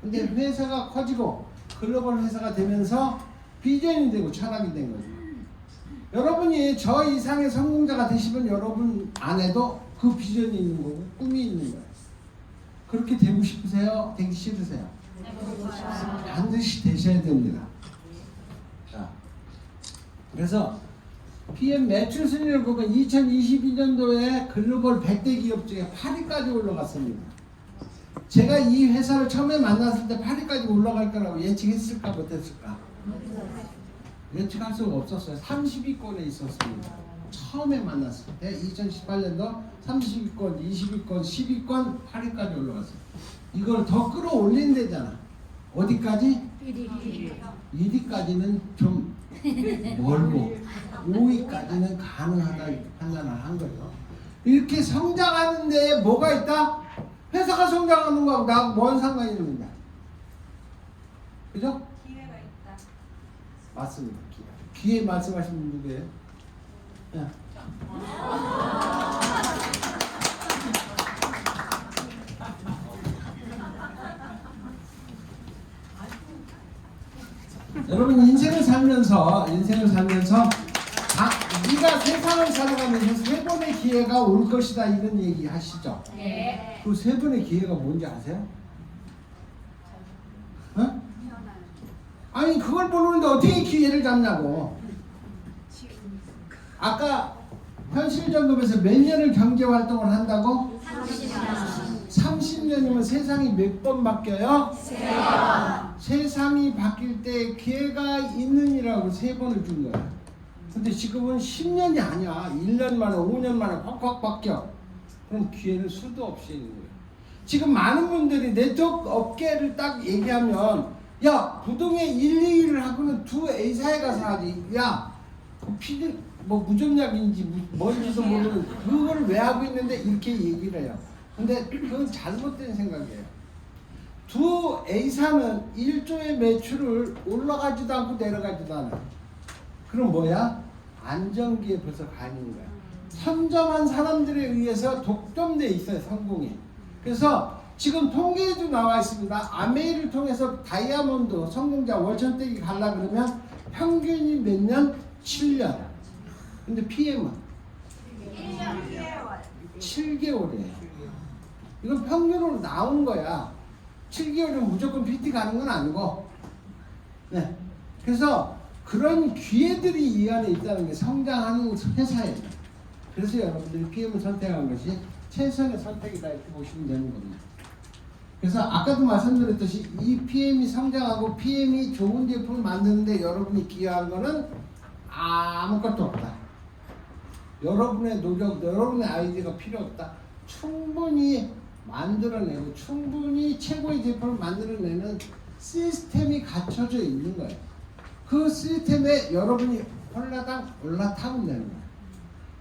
S2: 근데 회사가 커지고 글로벌 회사가 되면서 비전이 되고 철학이 된 거죠. 여러분이 저 이상의 성공자가 되시면 여러분 안에도 그 비전이 있는 거고 꿈이 있는 거예요. 그렇게 되고 싶으세요? 되기 싫으세요? 반드시 되셔야 됩니다. 자, 그래서 PM 매출 순위를 보면 2022년도에 글로벌 100대 기업 중에 8위까지 올라갔습니다. 제가 이 회사를 처음에 만났을 때 8위까지 올라갈 거라고 예측했을까 못했을까? 예측할 수가 없었어요. 30위권에 있었습니다. 처음에 만났을 때 2018년도 30위권, 20위권, 10위권, 8위까지 올라갔어요. 이걸 더 끌어올린 데잖아. 어디까지? 1위까지는 좀 멀고 5위까지는 가능하다 이렇게 판단을 한 거예요. 이렇게 성장하는 데에 뭐가 있다? 회사가 성장하는 거하고 나하고 뭔 상관이 있는가? 그죠?
S4: 기회가 있다.
S2: 맞습니다. 기회 말씀하신 분 누구예요? 야. 여러분 인생을 살면서 네가 세상을 살아가면서 3번의 기회가 올 것이다 이런 얘기 하시죠?
S4: 네.
S2: 그 3번의 기회가 뭔지 아세요? 어? 아니 그걸 모르는데 어떻게 기회를 잡냐고. 아까 현실점검에서 몇 년을 경제활동을 한다고? 30년이면 세상이 몇 번 바뀌어요? 3번. 세상이 바뀔 때 기회가 있느니라고 3번을 준 거야. 근데 지금은 10년이 아니야. 1년 만에 5년 만에 확 바뀌어. 그럼 기회는 수도 없이 있는 거야. 지금 많은 분들이 네트워크 업계를 딱 얘기하면 야 부동의 1, 2위를 하고는 2A사에 가서 하지. 야 피드 뭐 무전약인지 뭔지도 모르는 그걸 왜 하고 있는데 이렇게 얘기를 해요. 근데 그건 잘못된 생각이에요. 2A사는 1조의 매출을 올라가지도 않고 내려가지도 않아. 그럼 뭐야? 안정기에 벌써 가 있는 거야. 선점한 사람들에 의해서 독점돼 있어요, 성공이. 그래서 지금 통계에도 나와 있습니다. 아메이를 통해서 다이아몬드 성공자 월천대기 가려 그러면 평균이 몇 년? 7년. 근데 PM은 7개월이에요. 이건 평균으로 나온 거야. 7개월이면 무조건 PT 가는 건 아니고. 네. 그래서 그런 기회들이 이 안에 있다는 게 성장하는 회사예요. 그래서 여러분들이 PM을 선택한 것이 최선의 선택이다 이렇게 보시면 되는 겁니다. 그래서 아까도 말씀드렸듯이 이 PM이 성장하고 PM이 좋은 제품을 만드는데 여러분이 기여한 거는 아무것도 없다. 여러분의 노력, 여러분의 아이디어가 필요 없다. 충분히 만들어내고 충분히 최고의 제품을 만들어내는 시스템이 갖춰져 있는 거예요. 그 시스템에 여러분이 홀라당 올라타면 되는 거예요.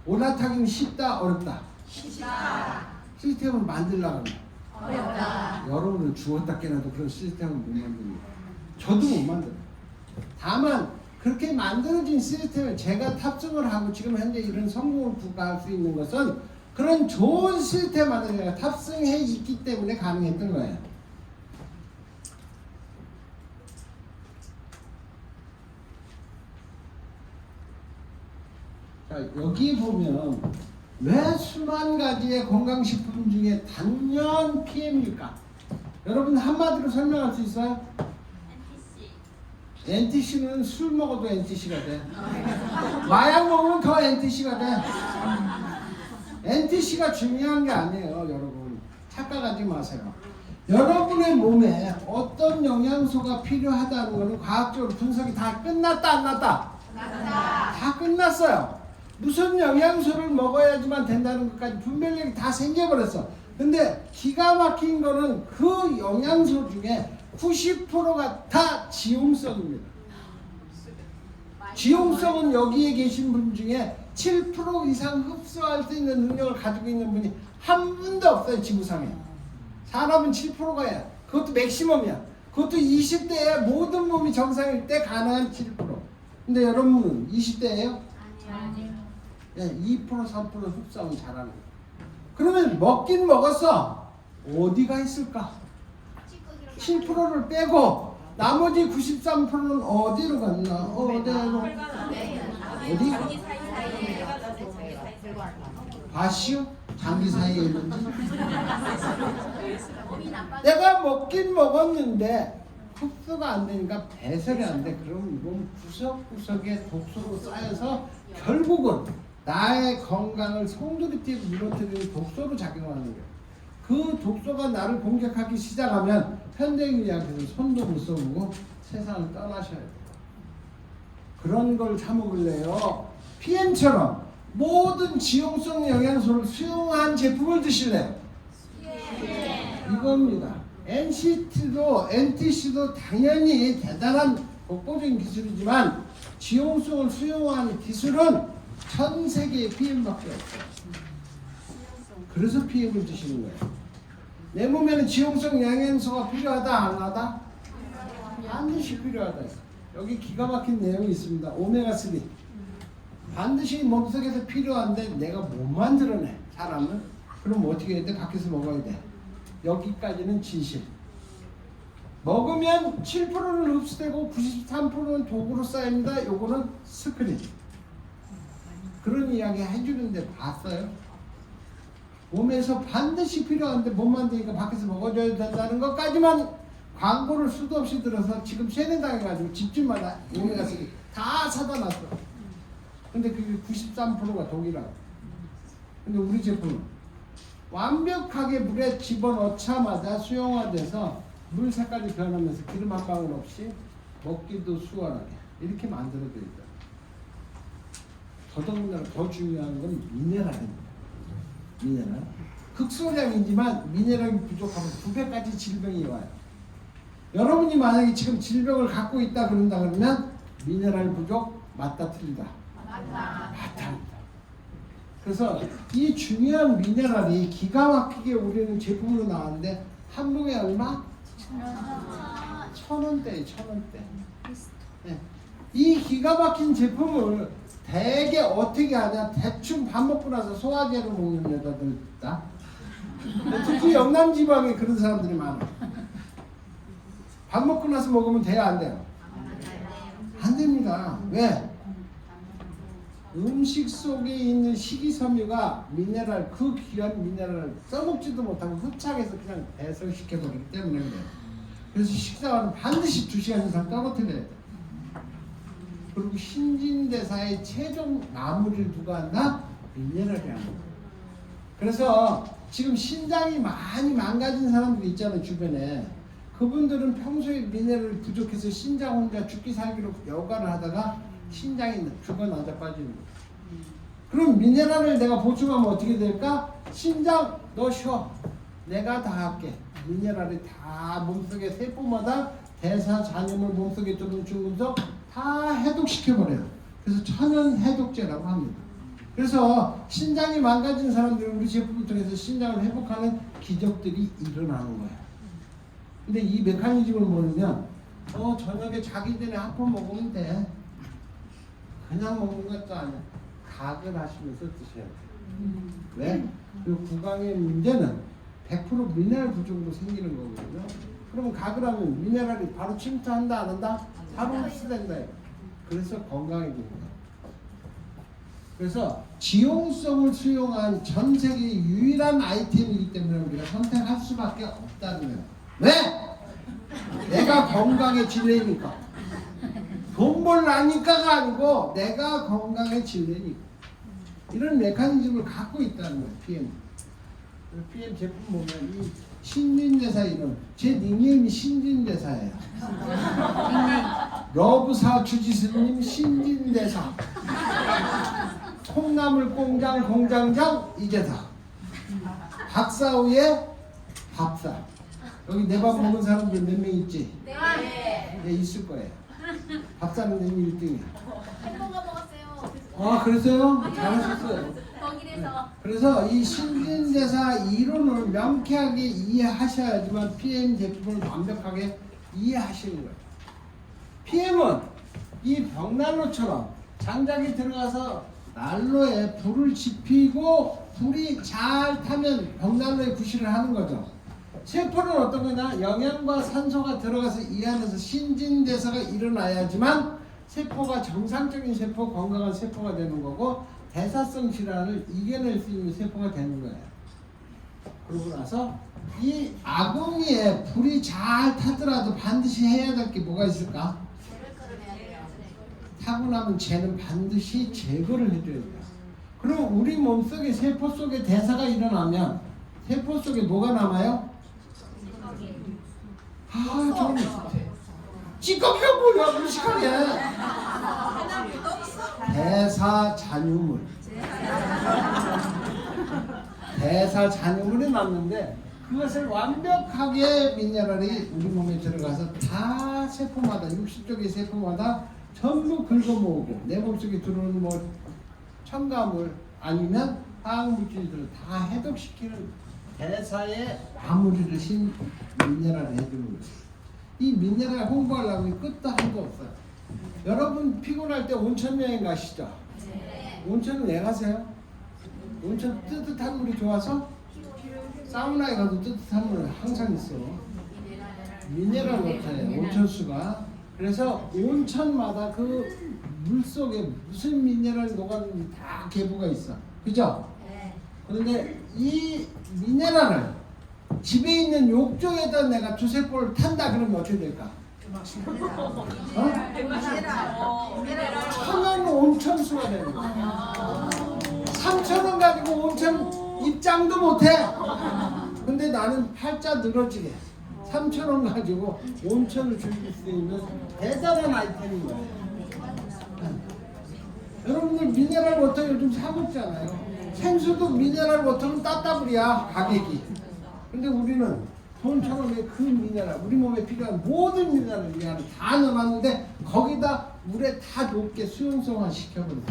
S2: 올라타기는 쉽다, 어렵다?
S4: 쉽다.
S2: 시스템을 만들려고 하면
S4: 어렵다.
S2: 여러분은 주었다 깨나도 그런 시스템을 못 만듭니다. 저도 못 만들어요. 다만 그렇게 만들어진 시스템을 제가 탑승을 하고 지금 현재 이런 성공을 부과할 수 있는 것은 그런 좋은 시스템 안에 제가 탑승해 있기 때문에 가능했던 거예요. 자, 여기 보면 왜 수만 가지의 건강식품 중에 단연 PM일까? 여러분 한마디로 설명할 수 있어요? NTC는 술 먹어도 NTC가 돼. 마약 먹으면 더 NTC가 돼. NTC가 중요한 게 아니에요, 여러분. 착각하지 마세요. 여러분의 몸에 어떤 영양소가 필요하다는 것은 과학적으로 분석이 다 끝났다, 안 났다? 다 끝났어요. 무슨 영양소를 먹어야지만 된다는 것까지 분별력이 다 생겨버렸어. 근데 기가 막힌 거는 그 영양소 중에 90%가 다 지용성입니다. 지용성은 여기에 계신 분 중에 7% 이상 흡수할 수 있는 능력을 가지고 있는 분이 한 분도 없어요, 지구상에. 사람은 7%가 그것도 맥시멈이야. 그것도 20대에 모든 몸이 정상일 때 가능한 7%. 근데 여러분은 20대예요?
S4: 아니요.
S2: 2% 3% 흡수하면 잘하는 거예요. 그러면 먹긴 먹었어. 어디가 있을까? 7%를 빼고 나머지 93%는 어디로 갔나? 어디로? 어디? 과시요? 장기 사이에 있는지? 내가 먹긴 먹었는데 흡수가 안 되니까 배설이 안 돼. 그럼 이건 구석구석에 독소로 쌓여서 결국은 나의 건강을 송두리째 무너뜨리는 독소로 작용하는 거예요. 그 독소가 나를 공격하기 시작하면 현대의학에서 손도 못 써보고 세상을 떠나셔야 돼요. 그런 걸 참으길래요. PM처럼 모든 지용성 영양소를 수용한 제품을 드실래요? 이겁니다. NTC도 당연히 대단한 독보적인 기술이지만 지용성을 수용하는 기술은 전 세계에 PM밖에 없어요. 그래서 PM을 드시는 거예요. 내 몸에는 지용성 영양소가 필요하다, 안 하다? 반드시 필요하다. 여기 기가 막힌 내용이 있습니다. 오메가3 반드시 몸속에서 필요한데 내가 못 만들어내, 사람은. 그럼 어떻게 해야 돼? 밖에서 먹어야 돼. 여기까지는 진실. 먹으면 7%는 흡수되고 93%는 독으로 쌓입니다. 요거는 스크린. 그런 이야기 해주는데 봤어요? 몸에서 반드시 필요한데 못 만드니까 밖에서 먹어줘야 된다는 것까지만 광고를 수도 없이 들어서 지금 세뇌당해가지고 집집마다 오메가3 다 사다 놨어. 근데 그게 93%가 독이라고. 근데 우리 제품은 완벽하게 물에 집어넣자마자 수용화돼서 물 색깔이 변하면서 기름 한 방울 없이 먹기도 수월하게 이렇게 만들어져 있다. 더더군다나 더 중요한 건 미네랄입니다. 미네랄. 극소량이지만 미네랄이 부족하면 2배까지 질병이 와요. 여러분이 만약에 지금 질병을 갖고 있다 그런다 그러면 미네랄 부족 맞다 틀리다? 맞다. 그래서 이 중요한 미네랄이 기가 막히게 우리는 제품으로 나왔는데 한 봉에 얼마? 1,000원대에 1,000원대. 네. 이 기가 막힌 제품을 되게 어떻게 하냐? 대충 밥 먹고 나서 소화제로 먹는 여자들 있다. 특히 영남 지방에 그런 사람들이 많아. 밥 먹고 나서 먹으면 돼요, 안 돼요? 안 됩니다. 왜? 음식 속에 있는 식이섬유가 미네랄, 그 귀한 미네랄을 써먹지도 못하고 흡착해서 그냥 배설시켜버리기 때문에 그래요. 그래서 식사는 반드시 2시간 이상 떨어뜨려야 돼요. 그리고 신진대사의 최종 마무리를 누가 한다? 미네랄이 하는 거예요. 그래서 지금 신장이 많이 망가진 사람들이 있잖아요, 주변에. 그분들은 평소에 미네랄이 부족해서 신장 혼자 죽기 살기로 여가를 하다가 신장이 죽어 나자 빠지는 거예요. 그럼 미네랄을 내가 보충하면 어떻게 될까? 신장 너 쉬어. 내가 다 할게. 미네랄이 다 몸속에 세포마다 대사 잔여물 몸속에 들어온 중금속 다 해독시켜버려요. 그래서 천연 해독제라고 합니다. 그래서 신장이 망가진 사람들은 우리 제품을 통해서 신장을 회복하는 기적들이 일어나는 거예요. 근데 이 메커니즘을 모르면 저녁에 자기 전에 한 번 먹으면 돼. 그냥 먹는 것도 아니야. 각을 하시면서 드셔야 돼요. 왜? 그리고 구강의 문제는 100% 미네랄 부족으로 생기는 거거든요. 그러면 각을 하면 미네랄이 바로 침투한다 안 한다? 바로 흡수된다. 그래서 건강해집니다. 그래서 지용성을 수용한 전 세계 유일한 아이템이기 때문에 우리가 선택할 수밖에 없다는 거예요. 왜? 내가 건강해지려니까. 돈 벌라니까가 아니고 내가 건강해지려니까. 이런 메커니즘을 갖고 있다는 거예요. PM. PM 제품 보면 이 신진대사 이름, 제 닉네임이 신진대사예요. 러브사 주지스님 신진대사. 콩나물 공장 공장장 이재사. 박사후에 밥사. 여기 내 밥 먹은 사람들 몇 명 있지?
S4: 네.
S2: 네, 있을 거예요. 밥사는 님 1등이야.
S4: 햄버거 먹었어요.
S2: 아, 그랬어요? 잘하셨어요.
S4: 거기에서.
S2: 그래서 이 신진대사 이론을 명쾌하게 이해하셔야지만 PM 제품을 완벽하게 이해하시는 거예요. PM은 이 벽난로처럼 장작이 들어가서 난로에 불을 지피고 불이 잘 타면 벽난로에 구실을 하는 거죠. 세포는 어떤 거냐? 영양과 산소가 들어가서 이 안에서 신진대사가 일어나야지만 세포가 정상적인 세포, 건강한 세포가 되는 거고 대사성 질환을 이겨낼 수 있는 세포가 되는 거예요. 그러고 나서 이 아궁이에 불이 잘 타더라도 반드시 해야 될 게 뭐가 있을까? 타고 나면 쟤는 반드시 제거를 해줘야 돼요. 그럼 우리 몸속에 세포 속에 대사가 일어나면 세포 속에 뭐가 남아요? 좀 찌꺼기가 뭐야 무식하게. 대사 잔유물. 대사 잔유물이 남는데 그것을 완벽하게 미네랄이 우리 몸에 들어가서 다 세포마다 60쪽의 세포마다 전부 긁어모으고 내 몸속에 들어오는 뭐 첨가물 아니면 화학물질들을 다 해독시키는 대사의 마무리를 신 미네랄을 해주는 거예요. 이 미네랄 홍보하려면 끝도 한도 없어요. 여러분 피곤할 때 온천 여행 가시죠?
S4: 네.
S2: 온천은 왜 가세요? 온천 뜨뜻한 물이 좋아서? 사우나에 가도 뜨뜻한 물 항상 있어. 미네랄 워터예요. 온천수가. 그래서 온천마다 그 물속에 무슨 미네랄이 녹았는지 다 계보가 있어. 그죠?
S4: 네.
S2: 그런데 이 미네랄을 집에 있는 욕조에다 내가 두세 볼을 탄다 그러면 어떻게 될까? 천연 온천수가 되는 거야. 3,000원 가지고 온천 입장도 못해. 근데 나는 팔자 늘어지게 3,000원 가지고 온천을 즐길 수 있는 대단한 아이템인 거예요. 여러분들 미네랄 워터 요즘 사 먹잖아요. 생수도 미네랄 워터는 따따블이야 가격이. 근데 우리는 돈처럼 그 미네랄, 우리 몸에 필요한 모든 미네랄을 이 안에 다 넣어놨는데 거기다 물에 다 녹게 수용성화 시켜버려요.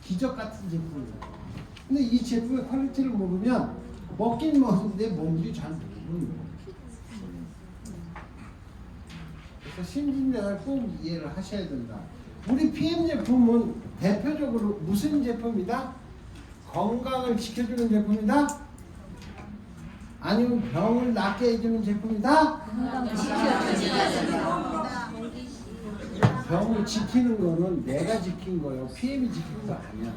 S2: 기적 같은 제품이에요. 근데 이 제품의 퀄리티를 모르면 먹긴 먹는데 뭔지 잘 모르는 거예요. 그래서 신진대사를 꼭 이해를 하셔야 된다. 우리 PM 제품은 대표적으로 무슨 제품이다? 건강을 지켜주는 제품이다? 아니면 병을 낫게 해주는 제품이다? 병을 지키는 거는 내가 지킨 거예요. PM이 지킨 거 아니야.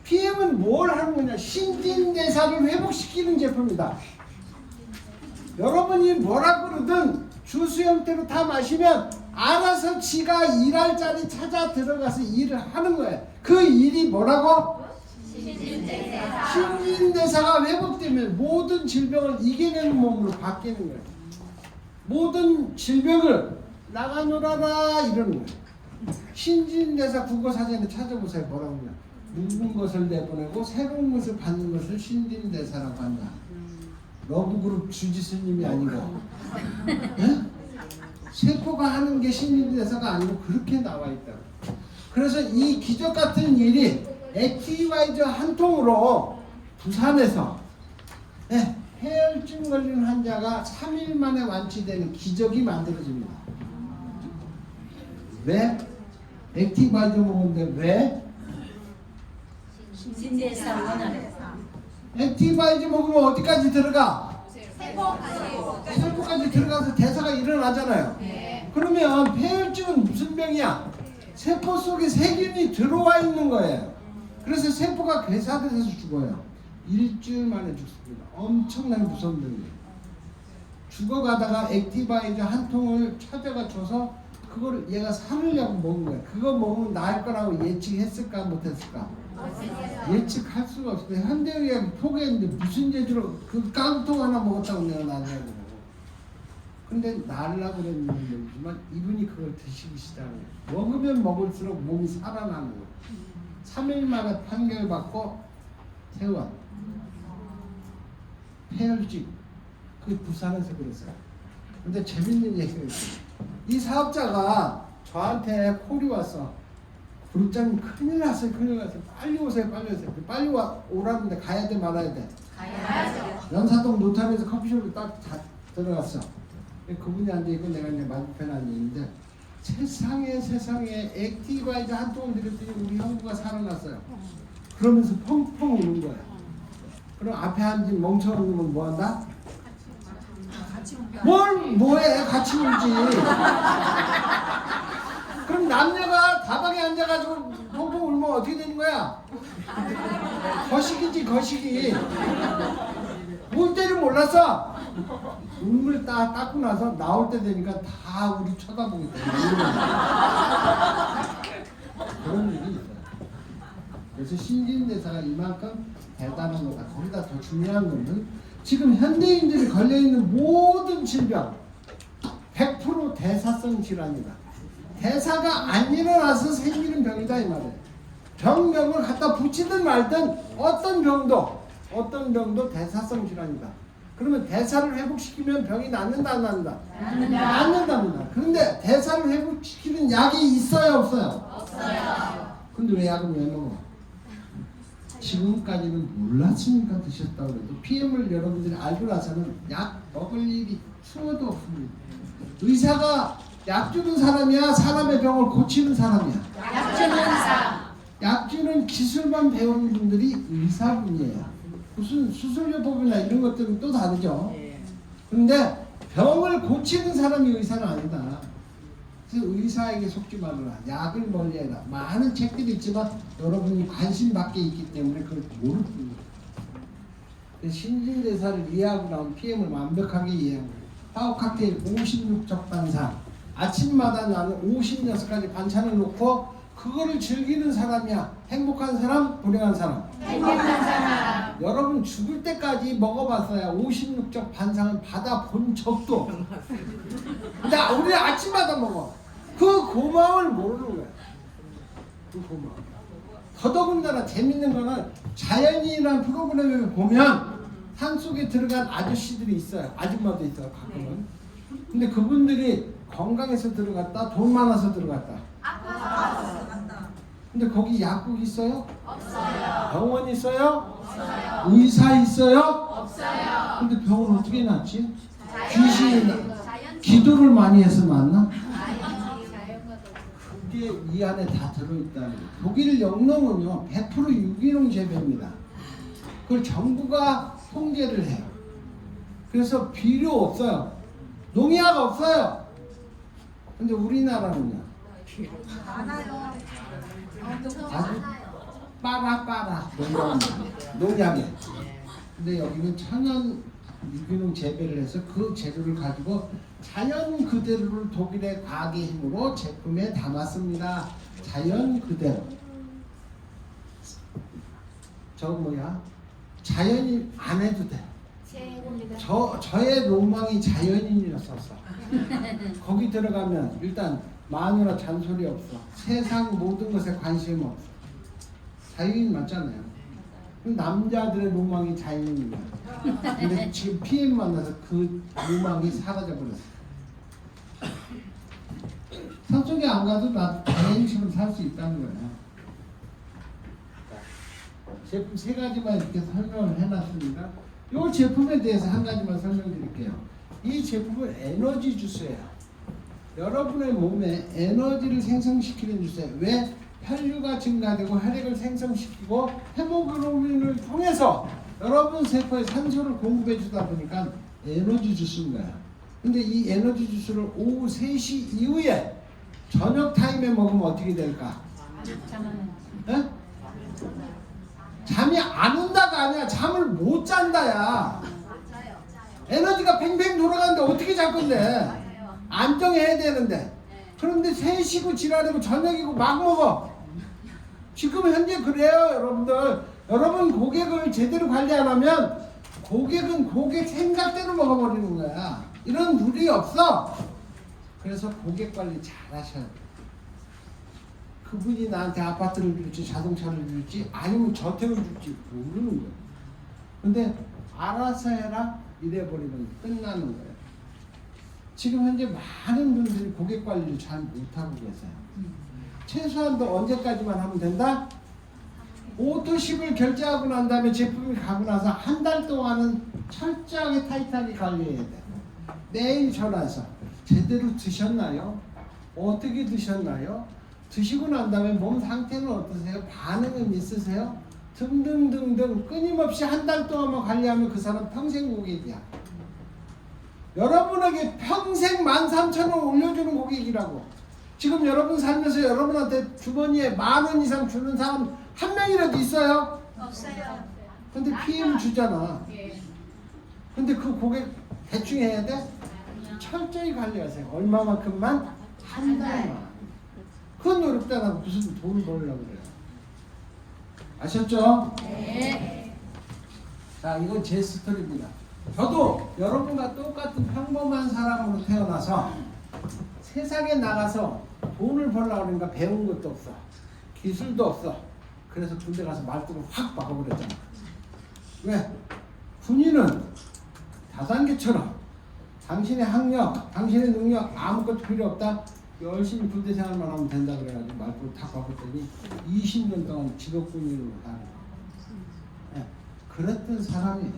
S2: PM은 뭘 하는 거냐? 신진대사를 회복시키는 제품이다. 여러분이 뭐라 그러든 주스 형태로 다 마시면 알아서 지가 일할 자리 찾아 들어가서 일을 하는 거예요. 그 일이 뭐라고? 신진대사가 회복되면 모든 질병을 이겨내는 몸으로 바뀌는 거예요. 모든 질병을 나가 놀아라 이러는 거예요. 신진대사 국어사전에 찾아보세요. 뭐라고 하냐? 묵은 것을 내보내고 새로운 것을 받는 것을 신진대사라고 한다. 러브그룹 주지스님이 아니고 네? 세포가 하는 게 신진대사가 아니고 그렇게 나와 있다. 그래서 이 기적 같은 일이 액티바이저 한 통으로 부산에서 네, 폐혈증 걸린 환자가 3일 만에 완치되는 기적이 만들어집니다. 왜? 액티바이저 먹었는데 왜?
S4: 신진대사 원활해.
S2: 액티바이저 먹으면 어디까지 들어가? 세포까지 들어가서 대사가 일어나잖아요.
S4: 네.
S2: 그러면 폐혈증은 무슨 병이야? 세포 속에 세균이 들어와 있는 거예요. 그래서 세포가 괴사돼서 죽어요. 일주일 만에 죽습니다. 엄청나게 무서운 병이에요. 죽어가다가 액티바이저 한 통을 찾아가 줘서 그걸 얘가 살으려고 먹은 거예요. 그거 먹으면 나을 거라고 예측했을까 못했을까? 예측할 수가 없어요. 현대의학이 포기했는데 무슨 재주로 그 깡통 하나 먹었다고 내가 나냐고. 근데 날라고 그랬는지만 이분이 그걸 드시기 시작해요. 먹으면 먹을수록 몸이 살아나는 거예요. 3일 만에 판결받고 퇴원. 폐혈증. 그 부산에서 그랬어요. 근데 재밌는 얘기가 있어요. 이 사업자가 저한테 콜이 왔어. 부장님 큰일 났어요. 큰일 났어요. 빨리 오세요. 빨리 오세요. 빨리 오라는데 가야 돼 말아야 돼.
S4: 가야죠.
S2: 연사동 노타리에서 커피숍에 딱 들어갔어. 그분이 앉아있고 내가 이제 맞은편에 앉아있는데 세상에 액티바이저 한 통을 들였더니 우리 형부가 살아났어요. 그러면서 펑펑 우는 거야. 그럼 앞에 앉은 멍청한 놈은 뭐 한다? 뭐해? 같이 울지. 그럼 남녀가 다방에 앉아가지고 펑펑 울면 어떻게 되는 거야? 거식이지 거식이. 울 때를 몰랐어. 눈물 딱 닦고 나서 나올 때 되니까 다 우리 쳐다보겠다. 그런 일이 있어요. 그래서 신진대사가 이만큼 대단한 거다. 거기다 더 중요한 거는 지금 현대인들이 걸려있는 모든 질병 100% 대사성 질환이다. 대사가 안 일어나서 생기는 병이다 이 말이에요. 병명을 갖다 붙이든 말든 어떤 병도 대사성 질환이다. 그러면 대사를 회복시키면 병이 낫는다 안 낫는다? 낫는답니다. 그런데 대사를 회복시키는 약이 있어요 없어요?
S4: 없어요.
S2: 근데 왜 약은 왜 먹어? 지금까지는 몰랐으니까 드셨다고 해도 PM을 여러분들이 알고 나서는 약 먹을 일이 추워도 없습니다. 의사가 약 주는 사람이야? 사람의 병을 고치는 사람이야?
S4: 약 주는 사람.
S2: 약 주는 기술만 배우는 분들이 의사분이에요. 무슨 수술요법이나 이런 것들은 또 다르죠. 그런데 병을 고치는 사람이 의사는 아니다. 그래서 의사에게 속지 말아라. 약을 멀리해라. 많은 책들이 있지만 여러분이 관심 밖에 있기 때문에 그걸 모를 뿐이에요. 신진대사를 이해하고 나면 PM을 완벽하게 이해하고 화학 칵테일 56적 반상 아침마다 나는 56가지 반찬을 놓고 그거를 즐기는 사람이야. 행복한 사람, 불행한 사람.
S4: 행복한 사람.
S2: 여러분 죽을 때까지 먹어봤어야 56적 반상을 받아본 적도. 근데 우리 아침마다 먹어. 그 고마움을 모르는 거야. 그 고마움. 더더군다나 재밌는 거는 자연이라는 프로그램을 보면 산속에 들어간 아저씨들이 있어요. 아줌마도 있어요. 가끔은. 근데 그분들이 건강해서 들어갔다, 돈 많아서 들어갔다. 근데 거기 약국 있어요?
S4: 없어요.
S2: 병원 있어요?
S4: 없어요.
S2: 의사 있어요?
S4: 없어요.
S2: 근데 병은 어떻게 낫지? 귀신이 나. 기도를 많이 해서 맞나? 그게 이 안에 다 들어있다는 거예요. 독일 영농은요 100% 유기농 재배입니다. 그걸 정부가 통제를 해요. 그래서 비료 없어요. 농약 없어요. 근데 우리나라는요 아주 빠라 농약에. 근데 여기는 천연 유기농 재배를 해서 그 재료를 가지고 자연 그대로를 독일의 과학의 힘으로 제품에 담았습니다. 자연 그대로. 저 뭐야? 자연인 안 해도 돼. 저의 로망이 자연인이었었어. 거기 들어가면 일단 마누라 잔소리 없어. 세상 모든 것에 관심 없어. 자연인 맞잖아요. 남자들의 로망이 자연인이야. 근데 지금 PM 만나서 그 로망이 사라져 버렸어. 산속에 안 가도 나 자연인처럼 살 수 있다는 거야. 제품 세 가지만 이렇게 설명을 해놨습니다. 이 제품에 대해서 한 가지만 설명드릴게요. 이 제품은 에너지 주스예요. 여러분의 몸에 에너지를 생성시키는 주스예요. 왜? 혈류가 증가되고 혈액을 생성시키고 헤모글로빈을 통해서 여러분 세포에 산소를 공급해 주다 보니까 에너지 주스인 거야. 근데 이 에너지 주스를 오후 3시 이후에 저녁 타임에 먹으면 어떻게 될까? 네? 잠이 안 온다가 아니야. 잠을 못 잔다야. 에너지가 팽팽 돌아가는데 어떻게 잘 건데? 안정해야 되는데. 그런데 3시고 지나고 저녁이고 막 먹어. 지금 현재 그래요, 여러분들. 여러분 고객을 제대로 관리 안 하면 고객은 고객 생각대로 먹어버리는 거야. 이런 룰이 없어. 그래서 고객 관리 잘 하셔야 돼. 그분이 나한테 아파트를 줄지 자동차를 줄지 아니면 저택을 줄지 모르는 거야. 근데 알아서 해라 이래버리면 끝나는 거예요. 지금 현재 많은 분들이 고객 관리를 잘 못하고 계세요. 최소한도 언제까지만 하면 된다? 오토십을 결제하고 난 다음에 제품이 가고 나서 한 달 동안은 철저하게 타이트하게 관리해야 돼. 매일 전화해서 제대로 드셨나요? 어떻게 드셨나요? 드시고 난 다음에 몸 상태는 어떠세요? 반응은 있으세요? 등등등등 끊임없이 한 달 동안만 관리하면 그 사람 평생 고객이야. 여러분에게 평생 13,000원 올려주는 고객이라고. 지금 여러분 살면서 여러분한테 주머니에 10,000원 이상 주는 사람 한 명이라도 있어요?
S4: 없어요.
S2: 근데 PM 주잖아. 근데 그 고객 대충 해야 돼? 철저히 관리하세요. 얼마만큼만? 한 달만. 그건 어렵다고 무슨 돈을 벌려고 그래요. 아셨죠?
S4: 네.
S2: 자, 이건 제 스토리입니다. 저도 여러분과 똑같은 평범한 사람으로 태어나서 세상에 나가서 돈을 벌려고 그러니까 배운 것도 없어. 기술도 없어. 그래서 군대 가서 말뚝을 확 박아버렸잖아. 왜? 군인은 다단계처럼 당신의 학력, 당신의 능력 아무것도 필요 없다. 열심히 군대 생활만 하면 된다 그래가지고 말뚝을 탁 박았더니 20년 동안 직업군인으로 다녀. 네, 그랬던 사람이에요.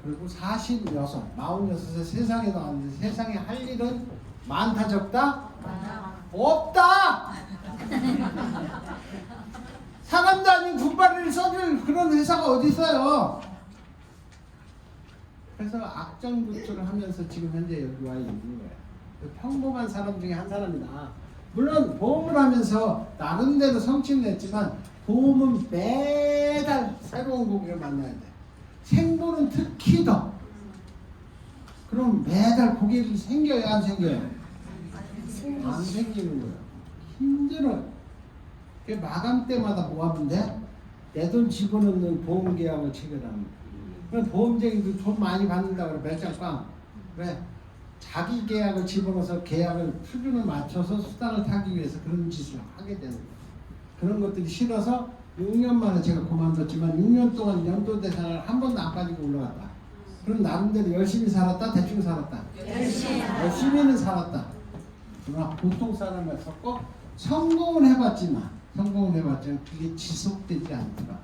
S2: 그리고 46에 세상에 나왔는데 세상에 할 일은 많다 적다? 없다! 사람도 아닌 군바리를 써줄 그런 회사가 어디 있어요? 그래서 악정부투를 하면서 지금 현재 여기 와 있는 거예요. 평범한 사람 중에 한 사람이다. 물론 보험을 하면서 나름대로 성취는 했지만 보험은 매달 새로운 고객을 만나야 돼. 생보는 특히 더. 그럼 매달 고객이 생겨요, 안 생겨요? 안 생기는 거예요. 힘들어요. 마감 때마다 뭐 하면 돼? 내 돈 집어넣는 보험 계약을 체결하는 거예요. 그럼 보험쟁이들 돈 많이 받는다 그래, 몇 장 빵. 왜? 자기 계약을 집어넣어서 계약을 수준을 맞춰서 수당을 타기 위해서 그런 짓을 하게 되는 거예요. 그런 것들이 싫어서 6년 만에 제가 그만뒀지만 6년 동안 연도 대상을 한 번도 안 빠지고 올라갔다. 그럼 나름대로 열심히 살았다, 대충 살았다. 열심히는 살았다. 그러나 보통 사람이었었고 성공을 해봤지만 그게 지속되지 않더라.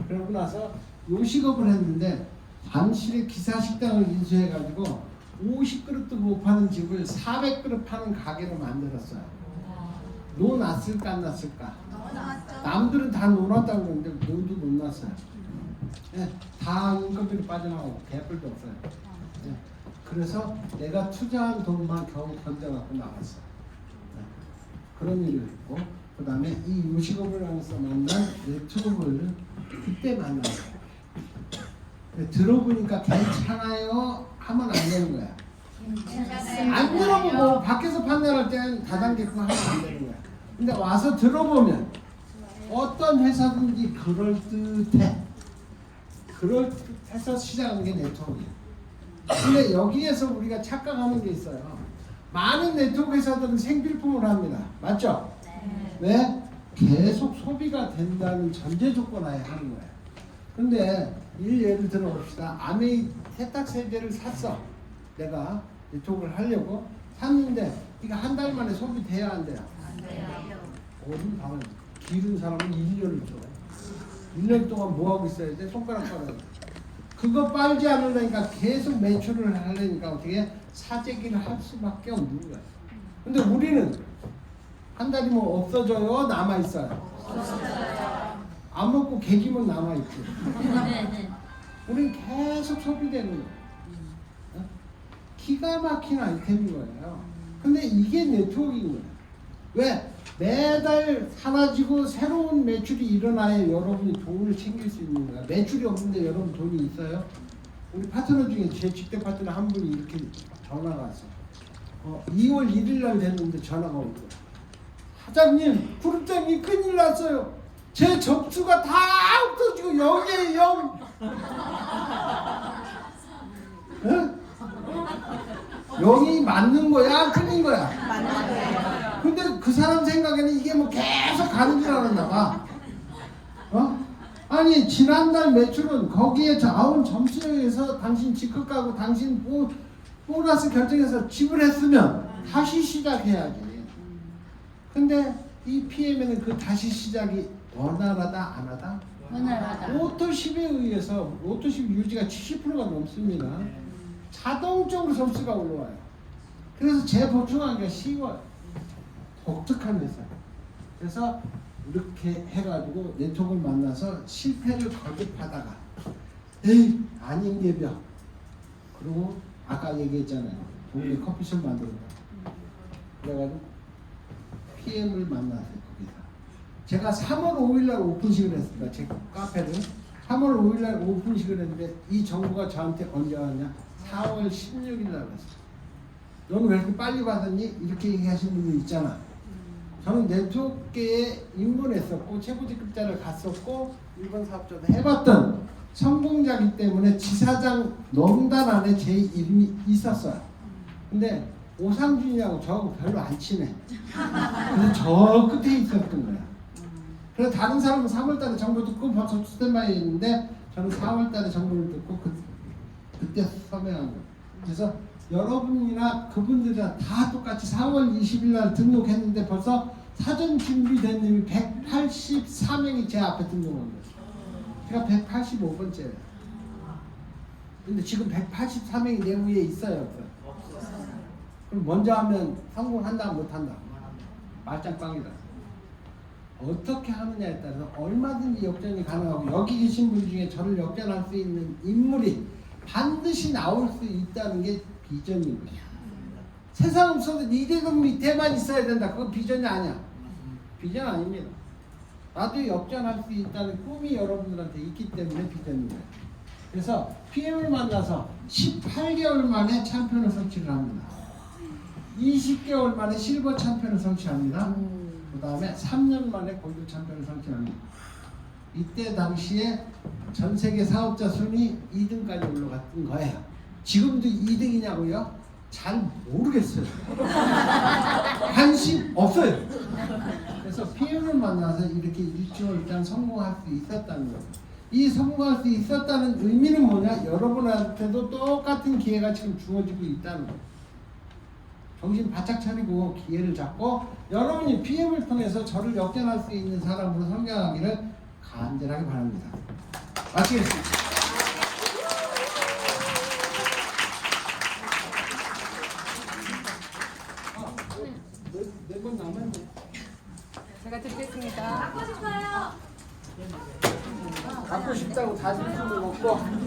S2: 그러고 나서 요식업을 했는데 잠실에 기사식당을 인수해가지고 50그릇도 못 파는 집을 400그릇 파는 가게로 만들었어요. 노났을까 안 났을까? 남들은 다 노났다고 그러는데 노도 못 났어요. 예, 다 인건비로 빠져나가고 개뿔도 없어요. 예, 그래서 내가 투자한 돈만 겨우 건져갖고 나갔어. 예, 그런 일을 했고, 그 다음에 이 요식업을 하면서 만난 네트워크를 그때 만났어요. 들어보니까 괜찮아요 하면 안 되는 거야. 안 들어보고 뭐 밖에서 판단할 때는 다단계 그거 하면 안 되는 거야. 근데 와서 들어보면 어떤 회사든지 그럴듯해. 그럴듯해서 시작한 게 네트워크야. 근데 여기에서 우리가 착각하는 게 있어요. 많은 네트워크 회사들은 생필품을 합니다. 맞죠? 왜? 계속 소비가 된다는 전제 조건 하에 하는 거야. 근데 예를 들어 봅시다. 아메이 세탁 세제를 샀어. 내가 네트워크를 하려고 샀는데 이거 한 달 만에 소비돼야 안 돼요?
S4: 안 돼요.
S2: 어른 방을 기른 사람은 1년을 줘. 1년 동안 뭐 하고 있어야 돼? 손가락 빨아야 그거 빨지 않으려니까 계속 매출을 하려니까 어떻게 사재기를 할 수밖에 없는 거야. 근데 우리는 한 달이면 없어져요? 남아있어요? 안 먹고 개기면 남아있지. 우린 계속 소비되는 거야. 어? 기가 막힌 아이템인 거예요. 근데 이게 네트워크인 거야. 왜? 매달 사라지고 새로운 매출이 일어나야 여러분이 돈을 챙길 수 있는 거야. 매출이 없는데 여러분 돈이 있어요? 우리 파트너 중에 제 직대 파트너 한 분이 이렇게 전화가 왔어. 2월 1일 날 됐는데 전화가 온 거야. 사장님, 그룹장님 큰일 났어요. 제 접수가 다 없어지고 0이에요, 0. 응? 0이 맞는 거야? 틀린 거야?
S3: 맞는 거예요.
S2: 근데 그 사람 생각에는 이게 뭐 계속 가는 줄 알았나 봐. 아니 지난달 매출은 거기에 나온 점수에 의해서 당신 집값 가고 당신 보너스 결정해서 지불했으면 다시 시작해야지. 근데 이 PM에는 그 다시 시작이 원활하다 안 하다?
S4: 원활하다.
S2: 로또 10에 의해서 로또 10 유지가 70%가 넘습니다. 자동적으로 점수가 올라와요. 그래서 재보충하기가 쉬워요. 독특한 회사. 그래서 이렇게 해가지고 네트워크를 만나서 실패를 거듭하다가 에이 아닌 게벼. 그리고 아까 얘기했잖아요. 동네 커피숍 만들었다. 그래가지고 PM을 만났어요. 거기서. 제가 3월 5일날 오픈식을 했습니다. 제 카페를 3월 5일날 오픈식을 했는데 이 정보가 저한테 언제 왔냐? 4월 16일날 왔어요. 너는 왜 이렇게 빨리 받았니? 이렇게 얘기하시는 분이 있잖아. 저는 네트워크에 입문했었고 최고직급자를 갔었고 일본 사업자도 해봤던 성공자이기 때문에 지사장 명단 안에 제 이름이 있었어요. 근데 오상준이하고 저하고 별로 안 친해. 그래서 저 끝에 있었던 거야. 그래서 다른 사람은 3월달에 정보 듣고 벌써 스탠바이에 있는데 저는 4월달에 정보를 듣고 그때 서명한 거예요. 그래서 여러분이나 그분들이랑 다 똑같이 4월 20일 날 등록했는데 벌써 사전 준비된 놈이 184명이 제 앞에 등록한 거예요. 제가 185번째예요. 근데 지금 184명이 내 위에 있어요. 그럼 먼저 하면 성공한다 못한다? 말짱빵이다. 어떻게 하느냐에 따라서 얼마든지 역전이 가능하고 여기 계신 분 중에 저를 역전할 수 있는 인물이 반드시 나올 수 있다는 게 비전인 거야. 세상 없어도 이대금 밑에만 있어야 된다. 그건 비전이 아니야. 비전 아닙니다. 나도 역전할 수 있다는 꿈이 여러분들한테 있기 때문에 비전인 거야. 그래서 PM을 만나서 18개월 만에 챔피언을 성취를 합니다. 20개월 만에 실버 챔피언을 성취합니다. 그 다음에 3년 만에 골드 챔피언을 성취합니다. 이때 당시에 전 세계 사업자 순위 2등까지 올라갔던 거예요. 지금도 2등이냐고요? 잘 모르겠어요. 관심 없어요. 그래서 PM을 만나서 이렇게 일주일간 성공할 수 있었다는 거예요. 이 성공할 수 있었다는 의미는 뭐냐? 여러분한테도 똑같은 기회가 지금 주어지고 있다는 거예요. 정신 바짝 차리고 기회를 잡고 여러분이 PM을 통해서 저를 역전할 수 있는 사람으로 성장하기를 간절하게 바랍니다. 마치겠습니다.
S5: 있다고 자존심도 먹고